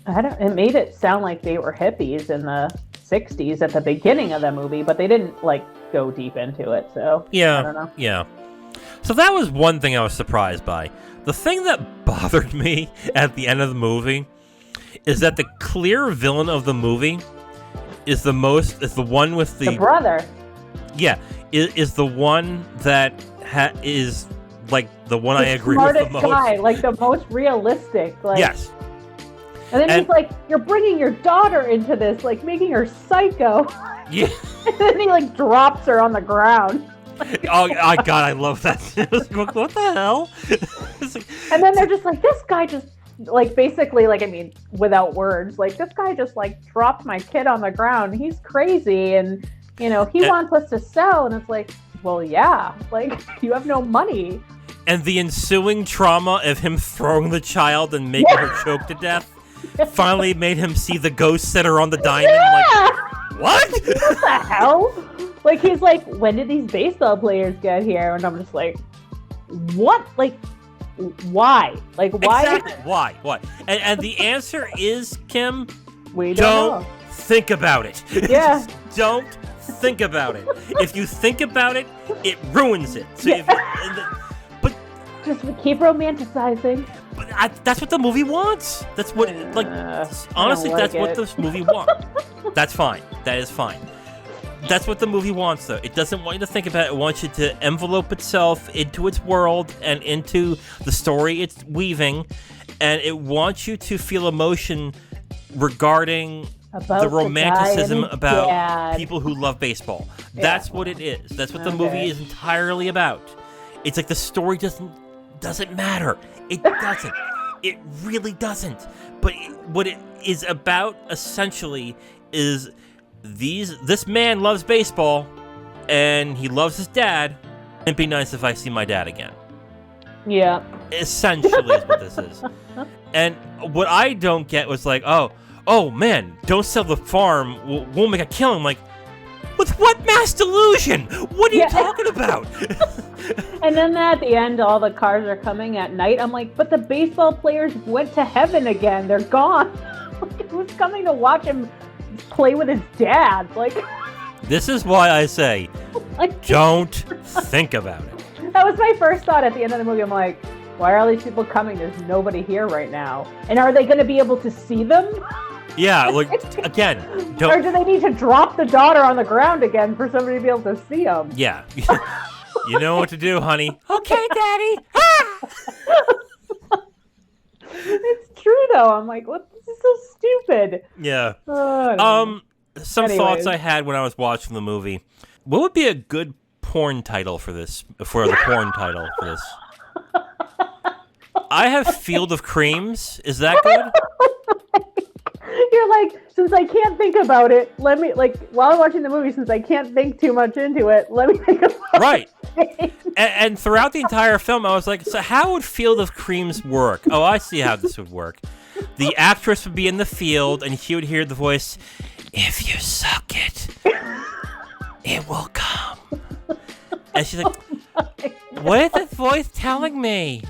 [SPEAKER 2] It made it sound like they were hippies in the 60s at the beginning of the movie, but they didn't like go deep into it, so I don't know.
[SPEAKER 1] Yeah. So that was one thing I was surprised by. The thing that bothered me at the end of the movie is that the clear villain of the movie is the one with the
[SPEAKER 2] brother.
[SPEAKER 1] Yeah, is the one that is like the one I agree with the most.
[SPEAKER 2] Guy, like the most realistic. Like, yes. And then he's like, you're bringing your daughter into this, like making her psycho.
[SPEAKER 1] Yeah.
[SPEAKER 2] And then he like drops her on the ground.
[SPEAKER 1] Oh God, I love that. What the hell?
[SPEAKER 2] And then they're just like, this guy just like basically like, I mean, without words, like this guy just like dropped my kid on the ground. He's crazy. And, he wants us to sell. And it's like, well, yeah, like you have no money. And
[SPEAKER 1] the ensuing trauma of him throwing the child and making her choke to death. Finally made him see the ghost sitter on the diamond.
[SPEAKER 2] Yeah!
[SPEAKER 1] Like, what?
[SPEAKER 2] What the hell? Like, he's like, when did these baseball players get here? And I'm just like, what? Like, why? Like, why?
[SPEAKER 1] Exactly. Why? And the answer is, Kim,
[SPEAKER 2] we don't
[SPEAKER 1] think about it.
[SPEAKER 2] Yeah.
[SPEAKER 1] Don't think about it. If you think about it, it ruins it. So
[SPEAKER 2] just keep romanticizing.
[SPEAKER 1] But that's what the movie wants. That's what, honestly, that's what this movie wants. That's fine. That is fine. That's what the movie wants, though. It doesn't want you to think about it. It wants you to envelope itself into its world and into the story it's weaving. And it wants you to feel emotion regarding the romanticism about people who love baseball. That's what it is. That's what the movie is entirely about. It's like the story doesn't matter. It doesn't. It really doesn't. But what it is about essentially is this man loves baseball and he loves his dad. It'd be nice if I see my dad again.
[SPEAKER 2] Yeah.
[SPEAKER 1] Essentially is what this is. And what I don't get was like, oh man, don't sell the farm. We'll make a killing. I'm like, with what mass delusion? What are you talking about?
[SPEAKER 2] And then at the end, all the cars are coming at night. I'm like, but the baseball players went to heaven again. They're gone. Who's coming to watch him play with his dad? Like,
[SPEAKER 1] this is why I say, don't think about it.
[SPEAKER 2] That was my first thought at the end of the movie. I'm like, why are all these people coming? There's nobody here right now. And are they going to be able to see them?
[SPEAKER 1] Yeah, like, again, don't...
[SPEAKER 2] Or do they need to drop the daughter on the ground again for somebody to be able to see them?
[SPEAKER 1] Yeah. You know what to do, honey. Okay, Daddy.
[SPEAKER 2] It's true, though. I'm like, what? This is so stupid.
[SPEAKER 1] Yeah. Some
[SPEAKER 2] Anyways.
[SPEAKER 1] thoughts I had when I was watching the movie. What would be a good porn title for this? For the porn title for this? I have Field of Creams. Is that good?
[SPEAKER 2] You're like, since I can't think about it, let me, like, while I'm watching the movie, since I can't think too much into it, let me think about it.
[SPEAKER 1] Right. And throughout the entire film, I was like, so how would Field of Creams work? Oh, I see how this would work. The actress would be in the field, and she would hear the voice, if you suck it, it will come. And she's like, what is that voice telling me?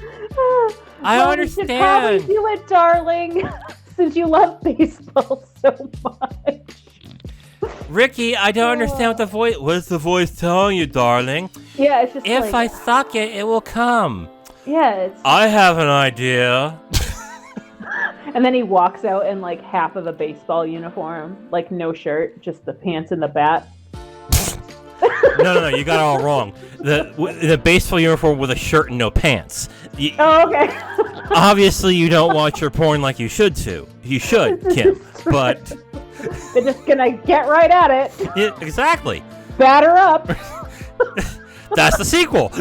[SPEAKER 1] I understand.
[SPEAKER 2] You should probably do it, darling, since you love baseball so much.
[SPEAKER 1] Ricky, I don't understand what the voice... What is the voice telling you, darling?
[SPEAKER 2] Yeah, it's just
[SPEAKER 1] if I suck it, it will come.
[SPEAKER 2] Yeah, it's...
[SPEAKER 1] I have an idea.
[SPEAKER 2] And then he walks out in, like, half of a baseball uniform. Like, no shirt, just the pants and the bat.
[SPEAKER 1] No, you got it all wrong. The baseball uniform with a shirt and no pants.
[SPEAKER 2] Oh, okay.
[SPEAKER 1] Obviously, you don't watch your porn like you should to. You should, Kim, but...
[SPEAKER 2] They're just gonna get right at it.
[SPEAKER 1] Yeah, exactly.
[SPEAKER 2] Batter up.
[SPEAKER 1] That's the sequel.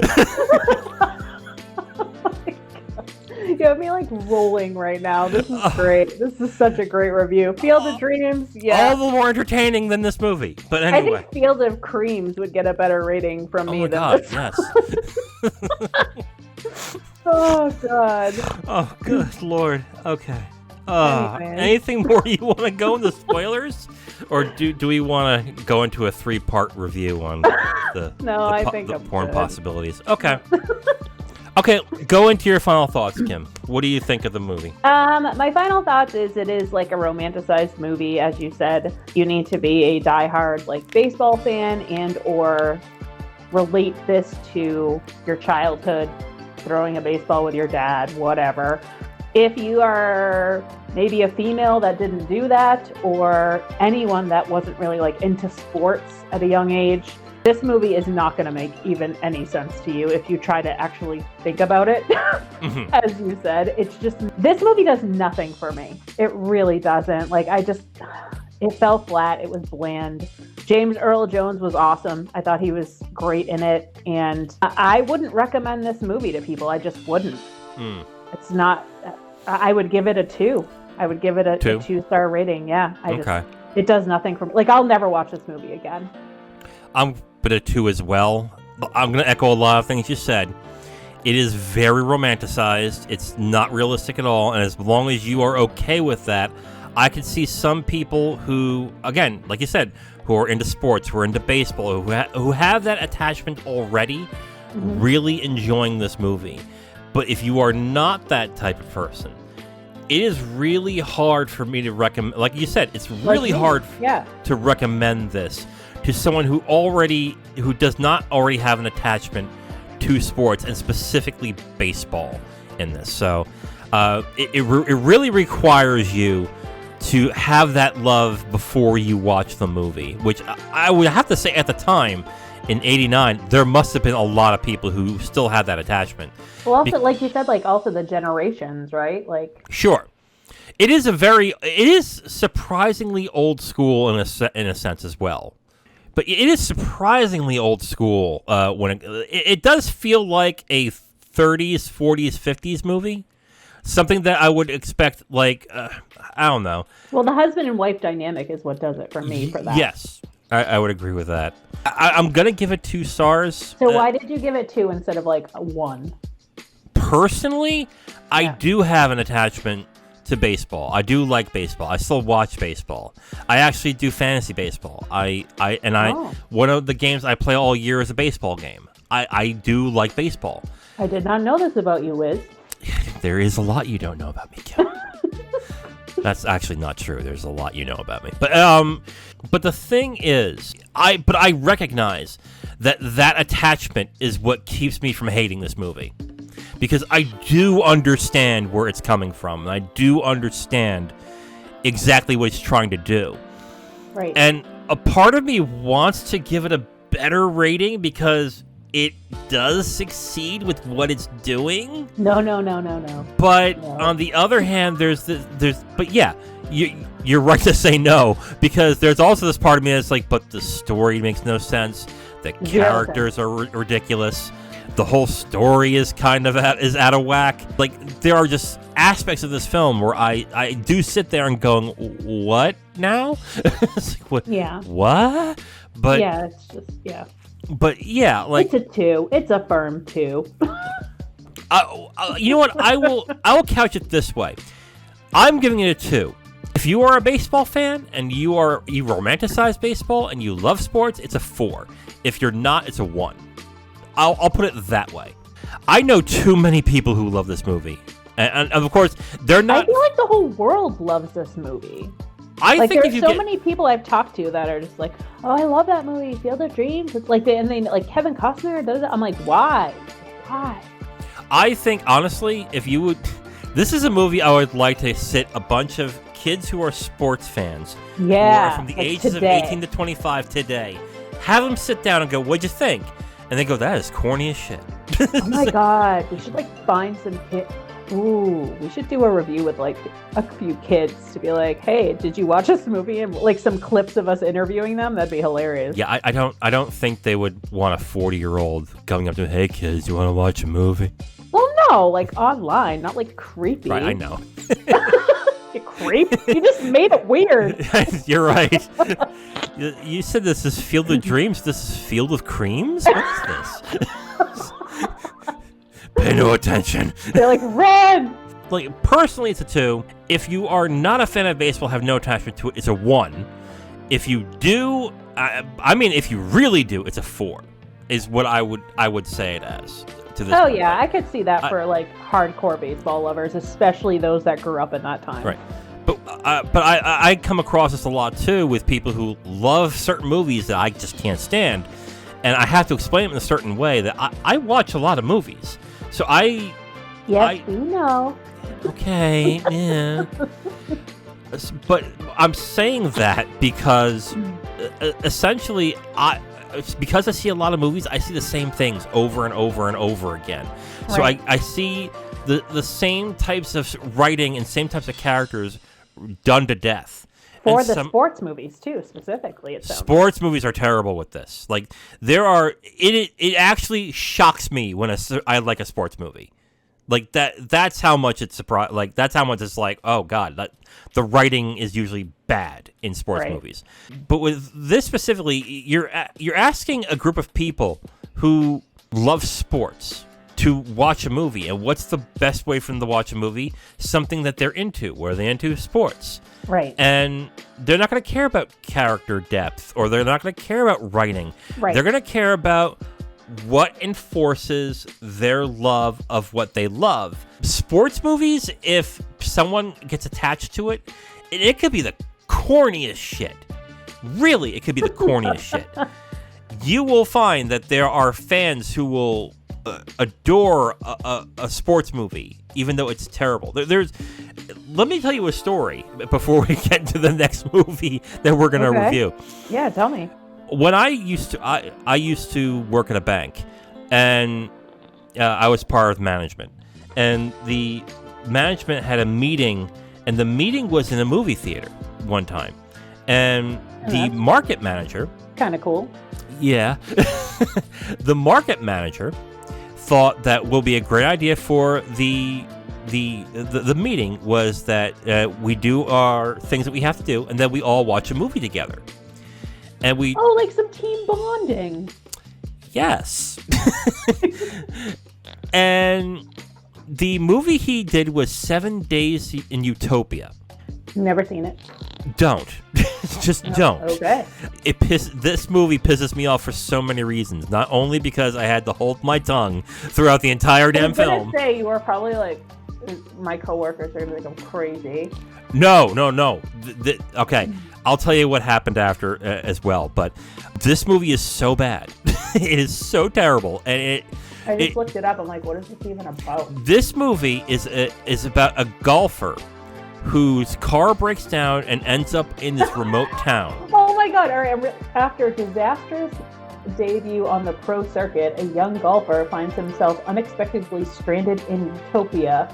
[SPEAKER 2] You have me like rolling right now. This is great. This is such a great review. Field of Dreams, yeah.
[SPEAKER 1] All the more entertaining than this movie. But anyway.
[SPEAKER 2] I think Field of Creams would get a better rating from me than
[SPEAKER 1] God,
[SPEAKER 2] this.
[SPEAKER 1] yes.
[SPEAKER 2] Oh, God.
[SPEAKER 1] Oh, good Lord. Okay.
[SPEAKER 2] Anyways.
[SPEAKER 1] Anything more you want to go into spoilers? Or do we want to go into a 3-part review on the,
[SPEAKER 2] I think
[SPEAKER 1] the
[SPEAKER 2] I'm
[SPEAKER 1] porn
[SPEAKER 2] good.
[SPEAKER 1] possibilities? Okay. Okay, go into your final thoughts, Kim. What do you think of the movie?
[SPEAKER 2] My final thoughts is it is like a romanticized movie, as you said. You need to be a diehard like baseball fan and or relate this to your childhood, throwing a baseball with your dad, whatever. If you are maybe a female that didn't do that, or anyone that wasn't really like into sports at a young age, this movie is not going to make even any sense to you if you try to actually think about it. Mm-hmm. As you said, it's just, this movie does nothing for me. It really doesn't. Like, it fell flat. It was bland. James Earl Jones was awesome. I thought he was great in it. And I wouldn't recommend this movie to people. I just wouldn't. It's not, I would give it a 2. I would give it a 2-star rating. Yeah. It does nothing for me. Like, I'll never watch this movie again.
[SPEAKER 1] I'm but a 2 as well. I'm going to echo a lot of things you said. It is very romanticized. It's not realistic at all. And as long as you are okay with that, I can see some people who, again, like you said, who are into sports, who are into baseball, who have that attachment already, really enjoying this movie. But if you are not that type of person, it is really hard for me to recommend. Like you said, it's really hard to recommend this to someone who does not already have an attachment to sports, and specifically baseball in this. So it really requires you to have that love before you watch the movie, which I would have to say at the time, in 89, there must have been a lot of people who still had that attachment.
[SPEAKER 2] Well, also, like you said, like also the generations, right? Like,
[SPEAKER 1] sure. It is surprisingly old school in a sense as well. But it is surprisingly old school when it does feel like a 30s, 40s, 50s movie. Something that I would expect, like, I don't know.
[SPEAKER 2] Well, the husband and wife dynamic is what does it for me for that.
[SPEAKER 1] Yes, I would agree with that. I'm going to give it 2 stars.
[SPEAKER 2] So why did you give it 2 instead of like a 1?
[SPEAKER 1] Personally, I do have an attachment to baseball. I do like baseball. I still watch baseball. I actually do fantasy baseball. One of the games I play all year is a baseball game. I do like baseball.
[SPEAKER 2] I did not know this about you, Wiz.
[SPEAKER 1] There is a lot you don't know about me, Kim. That's actually not true. There's a lot you know about me. But the thing is, I recognize that attachment is what keeps me from hating this movie. Because I do understand where it's coming from. And I do understand exactly what it's trying to do.
[SPEAKER 2] Right.
[SPEAKER 1] And a part of me wants to give it a better rating because it does succeed with what it's doing.
[SPEAKER 2] No.
[SPEAKER 1] But on the other hand, you're right to say no, because there's also this part of me that's like, but the story makes no sense. The characters are ridiculous. The whole story is kind of out of whack. Like, there are just aspects of this film where I do sit there and going, what now? It's like, what?
[SPEAKER 2] Yeah.
[SPEAKER 1] What? But
[SPEAKER 2] yeah, it's just
[SPEAKER 1] But yeah, like,
[SPEAKER 2] it's a 2. It's a firm 2.
[SPEAKER 1] You know what? I will couch it this way. I'm giving it a 2. If you are a baseball fan and you romanticize baseball and you love sports, it's a 4. If you're not, it's a 1. I'll put it that way. I know too many people who love this movie, and of course they're not.
[SPEAKER 2] I feel like the whole world loves this movie.
[SPEAKER 1] I think
[SPEAKER 2] there's so many people I've talked to that are just like, oh, I love that movie, Field of Dreams. It's like and they like Kevin Costner. I'm like, why?
[SPEAKER 1] I think honestly, if you would, this is a movie I would like to sit a bunch of kids who are sports fans, who are from the ages of 18 to 25 today, have them sit down and go, what'd you think? And they go, that is corny as shit.
[SPEAKER 2] Oh my god, we should like find some kids. Ooh, we should do a review with like a few kids to be like, hey, did you watch this movie? And like some clips of us interviewing them. That'd be hilarious.
[SPEAKER 1] Yeah, I don't think they would want a 40-year-old coming up to me, hey kids, you want to watch a movie?
[SPEAKER 2] Well, no, like online, not like creepy.
[SPEAKER 1] Right, I know.
[SPEAKER 2] You creep. You just made it weird.
[SPEAKER 1] You're right. You said this is Field of Dreams. This is Field of Creams? What is this? Pay no attention.
[SPEAKER 2] They're like, run!
[SPEAKER 1] Like, personally, it's a 2. If you are not a fan of baseball, have no attachment to it, it's a 1. If you do, if you really do, it's a 4. Is what I would say it as. To this point.
[SPEAKER 2] Yeah, I could see that for like hardcore baseball lovers, especially those that grew up in that time.
[SPEAKER 1] Right. But I come across this a lot too with people who love certain movies that I just can't stand, and I have to explain them in a certain way that I watch a lot of movies. So we know. Okay, yeah. But I'm saying that because essentially because I see a lot of movies, I see the same things over and over and over again. Right. So I see the same types of writing and same types of characters done to death.
[SPEAKER 2] For the sports movies too, specifically.
[SPEAKER 1] Sports movies are terrible with this. Like it actually shocks me when I like a sports movie. Like that's how much it's surprised. Like that's how much it's like, oh god, the writing is usually bad in sports movies. But with this specifically, you're asking a group of people who love sports to watch a movie, and what's the best way for them to watch a movie? Something that they're into. What are they into? Sports.
[SPEAKER 2] Right.
[SPEAKER 1] And they're not going to care about character depth, or they're not going to care about writing.
[SPEAKER 2] Right.
[SPEAKER 1] They're going to care about what enforces their love of what they love. Sports movies, if someone gets attached to it, it could be the corniest shit. Really, it could be the corniest shit. You will find that there are fans who will adore a sports movie, even though it's terrible. Let me tell you a story before we get to the next movie that we're going to review.
[SPEAKER 2] Yeah, tell me.
[SPEAKER 1] When I used to work at a bank, and I was part of management, and the management had a meeting, and the meeting was in a movie theater one time, and the market manager,
[SPEAKER 2] kind of cool.
[SPEAKER 1] Yeah, the market manager thought that will be a great idea for the the meeting was that we do our things that we have to do, and then we all watch a movie together. And we
[SPEAKER 2] like some team bonding.
[SPEAKER 1] Yes. And the movie he did was 7 Days in Utopia.
[SPEAKER 2] Never seen it.
[SPEAKER 1] Don't. Just don't.
[SPEAKER 2] Okay.
[SPEAKER 1] This movie pisses me off for so many reasons. Not only because I had to hold my tongue throughout the entire damn film.
[SPEAKER 2] I was gonna say, you were probably like, my coworkers are gonna think I'm crazy.
[SPEAKER 1] No. Okay, I'll tell you what happened after as well. But this movie is so bad. It is so terrible, and
[SPEAKER 2] I just looked it up. I'm like, what is this even about?
[SPEAKER 1] This movie is about a golfer whose car breaks down and ends up in this remote town.
[SPEAKER 2] Oh my God! All right, after a disastrous debut on the pro circuit, a young golfer finds himself unexpectedly stranded in Utopia,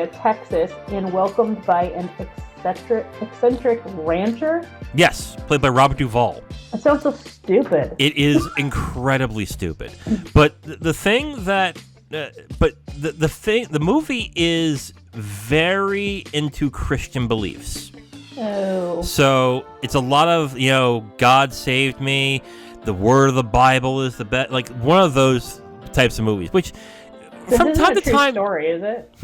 [SPEAKER 2] Texas, and welcomed by an eccentric rancher.
[SPEAKER 1] Yes, played by Robert Duvall.
[SPEAKER 2] That sounds so stupid.
[SPEAKER 1] It is incredibly stupid. But the thing that, the movie is very into Christian beliefs.
[SPEAKER 2] Oh.
[SPEAKER 1] So it's a lot of, God saved me, the word of the Bible is the best, like one of those types of movies, which from time to time.
[SPEAKER 2] Story, is it?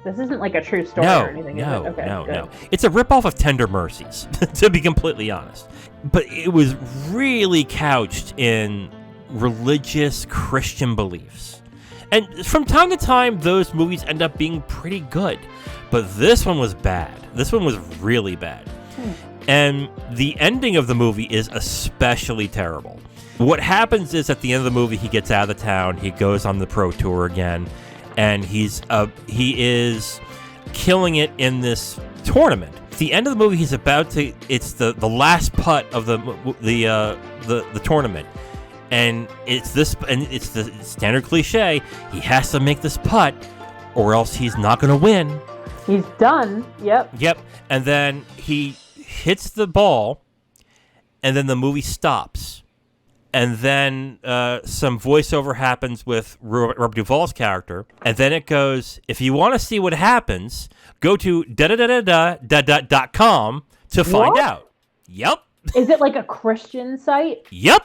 [SPEAKER 2] This isn't like a true story or anything, is it? Okay,
[SPEAKER 1] no. It's a ripoff of Tender Mercies, to be completely honest. But it was really couched in religious Christian beliefs. And from time to time, those movies end up being pretty good. But this one was bad. This one was really bad. And the ending of the movie is especially terrible. What happens is at the end of the movie, he gets out of the town, he goes on the pro tour again, and he is killing it in this tournament. At the end of the movie, he's about to. It's the last putt of the tournament, and it's the standard cliche. He has to make this putt, or else he's not going to win.
[SPEAKER 2] He's done. Yep.
[SPEAKER 1] And then he hits the ball, and then the movie stops. And then some voiceover happens with Robert Duvall's character. And then it goes, if you want to see what happens, go to .com to find out. Yep.
[SPEAKER 2] Is it like a Christian site?
[SPEAKER 1] Yep.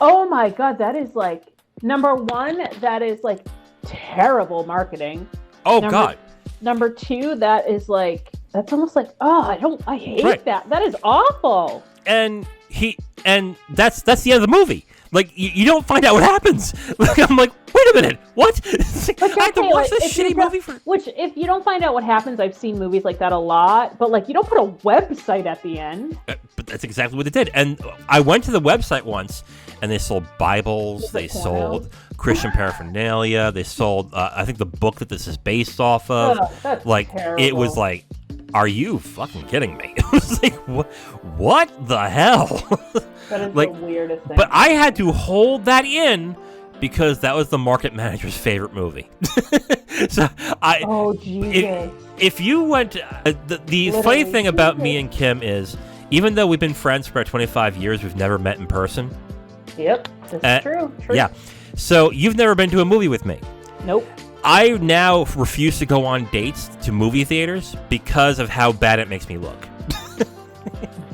[SPEAKER 2] Oh my God, that is like, number one, that is like terrible marketing.
[SPEAKER 1] God.
[SPEAKER 2] Number two, that is like, that's almost like, I hate that. That is awful.
[SPEAKER 1] And that's the end of the movie. Like you don't find out what happens. Like, I'm like, wait a minute, what? I have to watch this shitty movie for.
[SPEAKER 2] Which, if you don't find out what happens, I've seen movies like that a lot. But like, you don't put a website at the end.
[SPEAKER 1] But that's exactly what it did. And I went to the website once, and they sold Bibles, they sold Christian paraphernalia, they sold I think the book that this is based off of.
[SPEAKER 2] That's
[SPEAKER 1] like
[SPEAKER 2] terrible.
[SPEAKER 1] It was like, are you fucking kidding me? It was like, what the hell?
[SPEAKER 2] That is
[SPEAKER 1] like,
[SPEAKER 2] the weirdest thing.
[SPEAKER 1] But I had to hold that in because that was the market manager's favorite movie. So
[SPEAKER 2] Jesus.
[SPEAKER 1] If you went, the funny thing about me and Kim is, even though we've been friends for about 25 years, we've never met in person.
[SPEAKER 2] Yep, that's true.
[SPEAKER 1] Yeah. So you've never been to a movie with me.
[SPEAKER 2] Nope.
[SPEAKER 1] I now refuse to go on dates to movie theaters because of how bad it makes me look.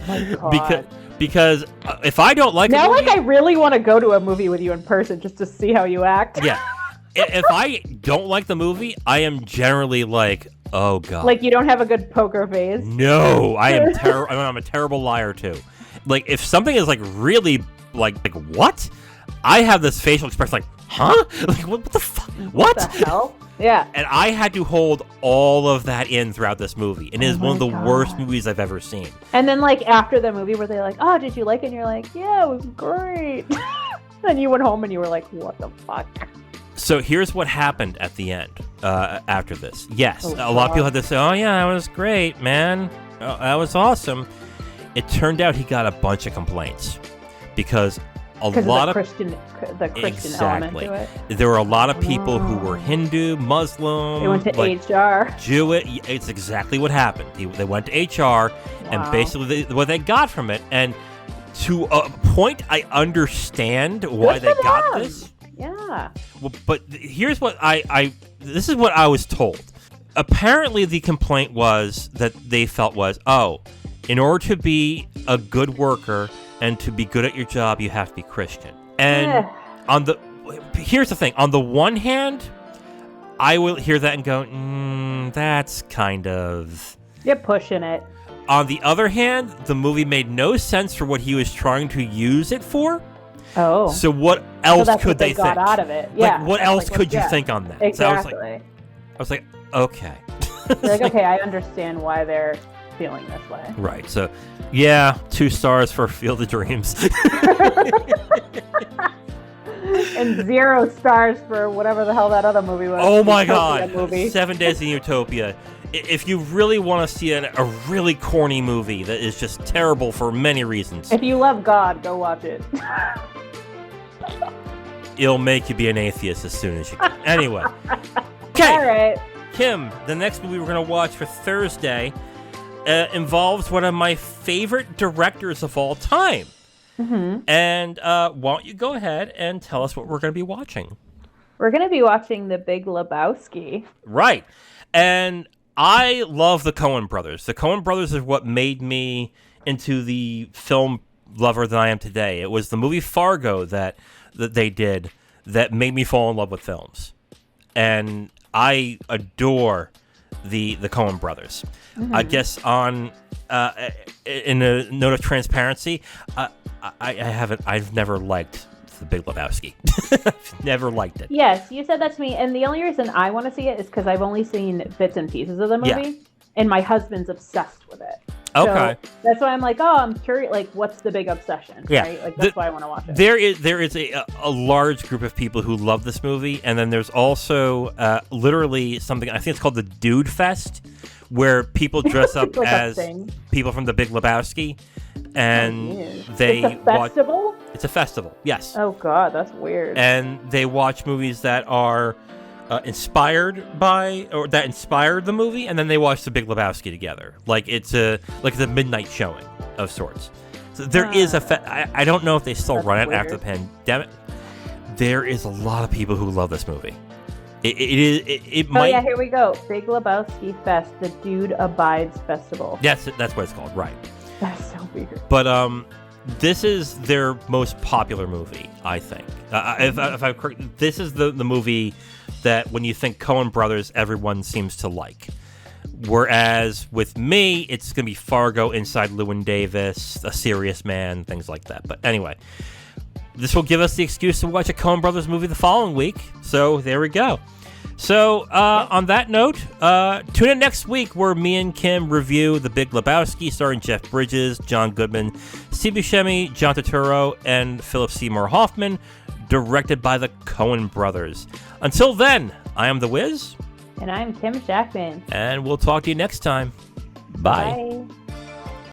[SPEAKER 2] My God.
[SPEAKER 1] Because if I don't like
[SPEAKER 2] now,
[SPEAKER 1] a movie,
[SPEAKER 2] I really want to go to a movie with you in person just to see how you act.
[SPEAKER 1] Yeah. If I don't like the movie, I am generally like, oh God.
[SPEAKER 2] Like you don't have a good poker face.
[SPEAKER 1] No, I am terrible. I'm a terrible liar too. Like if something is like really like what? I have this facial expression like, huh? Like what the fuck? What
[SPEAKER 2] the hell? Yeah.
[SPEAKER 1] And I had to hold all of that in throughout this movie. And it is one of the worst movies I've ever seen.
[SPEAKER 2] And then like after the movie were they like, oh, did you like it? And you're like, yeah, it was great. And you went home and you were like, what the fuck?
[SPEAKER 1] So here's what happened at the end after this. Yes, a lot of people had to say, oh yeah, that was great, man. That was awesome. It turned out he got a bunch of complaints because a lot of
[SPEAKER 2] the Christian element to it.
[SPEAKER 1] There were a lot of people who were Hindu, Muslim.
[SPEAKER 2] They went to HR.
[SPEAKER 1] Jewish. It's exactly what happened. They went to HR, and basically what they got from it. And to a point, I understand why they got this.
[SPEAKER 2] Yeah.
[SPEAKER 1] Well, but here's what this is what I was told. Apparently, the complaint was that they felt was, in order to be a good worker and to be good at your job, you have to be Christian. And here's the thing. On the one hand, I will hear that and go, that's kind of...
[SPEAKER 2] You're pushing it.
[SPEAKER 1] On the other hand, the movie made no sense for what he was trying to use it for.
[SPEAKER 2] Oh.
[SPEAKER 1] So what else could they
[SPEAKER 2] got
[SPEAKER 1] think?
[SPEAKER 2] Out of it. Yeah.
[SPEAKER 1] Like, what else could you think on that?
[SPEAKER 2] Exactly.
[SPEAKER 1] So I was like, okay.
[SPEAKER 2] You're like, okay, I understand why they're feeling this way.
[SPEAKER 1] Right. So, yeah, 2 stars for Field of Dreams.
[SPEAKER 2] And 0 stars for whatever the hell that other movie was.
[SPEAKER 1] Oh my God.
[SPEAKER 2] Movie.
[SPEAKER 1] 7 Days in Utopia. If you really want to see a really corny movie that is just terrible for many reasons.
[SPEAKER 2] If you love God, go watch it.
[SPEAKER 1] It'll make you be an atheist as soon as you can. Anyway. Okay.
[SPEAKER 2] All right.
[SPEAKER 1] Kim, the next movie we're going to watch for Thursday involves one of my favorite directors of all time.
[SPEAKER 2] Mm-hmm.
[SPEAKER 1] And why don't you go ahead and tell us what we're going to be watching?
[SPEAKER 2] We're going to be watching The Big Lebowski.
[SPEAKER 1] Right. And I love the Coen brothers. The Coen brothers is what made me into the film lover that I am today. It was the movie Fargo that they did that made me fall in love with films. And I adore the Coen brothers.
[SPEAKER 2] Mm-hmm.
[SPEAKER 1] I guess on in a note of transparency, I've never liked The Big Lebowski. I've never liked it.
[SPEAKER 2] Yes, you said that to me, and the only reason I want to see it is because I've only seen bits and pieces of the movie, and my husband's obsessed with it.
[SPEAKER 1] Okay.
[SPEAKER 2] So that's why I'm like, I'm curious, like, what's the big obsession?
[SPEAKER 1] Yeah.
[SPEAKER 2] Right? Like, that's why I want to watch it.
[SPEAKER 1] There is a large group of people who love this movie, and then there's also literally something, I think it's called the Dude Fest, where people dress up
[SPEAKER 2] like
[SPEAKER 1] as people from The Big Lebowski, and they
[SPEAKER 2] it's a festival?
[SPEAKER 1] It's a festival, yes.
[SPEAKER 2] Oh, God, that's weird.
[SPEAKER 1] And they watch movies that are inspired by, or that inspired the movie, and then they watch The Big Lebowski together. Like it's the midnight showing of sorts. So there is I don't know if they still run it after the pandemic. There is a lot of people who love this movie. It might. Oh
[SPEAKER 2] yeah, here we go. Big Lebowski Fest, the Dude Abides Festival.
[SPEAKER 1] Yes, that's what it's called, right?
[SPEAKER 2] That's so weird.
[SPEAKER 1] But this is their most popular movie, I think. If I'm correct, this is the movie that when you think Coen brothers, everyone seems to like. Whereas with me, it's going to be Fargo, Inside Llewyn Davis, A Serious Man, things like that. But anyway, this will give us the excuse to watch a Coen brothers movie the following week. So there we go. So on that note, tune in next week where me and Kim review The Big Lebowski, starring Jeff Bridges, John Goodman, Steve Buscemi, John Turturro, and Philip Seymour Hoffman, directed by the Coen brothers. Until then, I am The Wiz.
[SPEAKER 2] And I'm Kim Shactman.
[SPEAKER 1] And we'll talk to you next time. Bye.
[SPEAKER 2] Bye.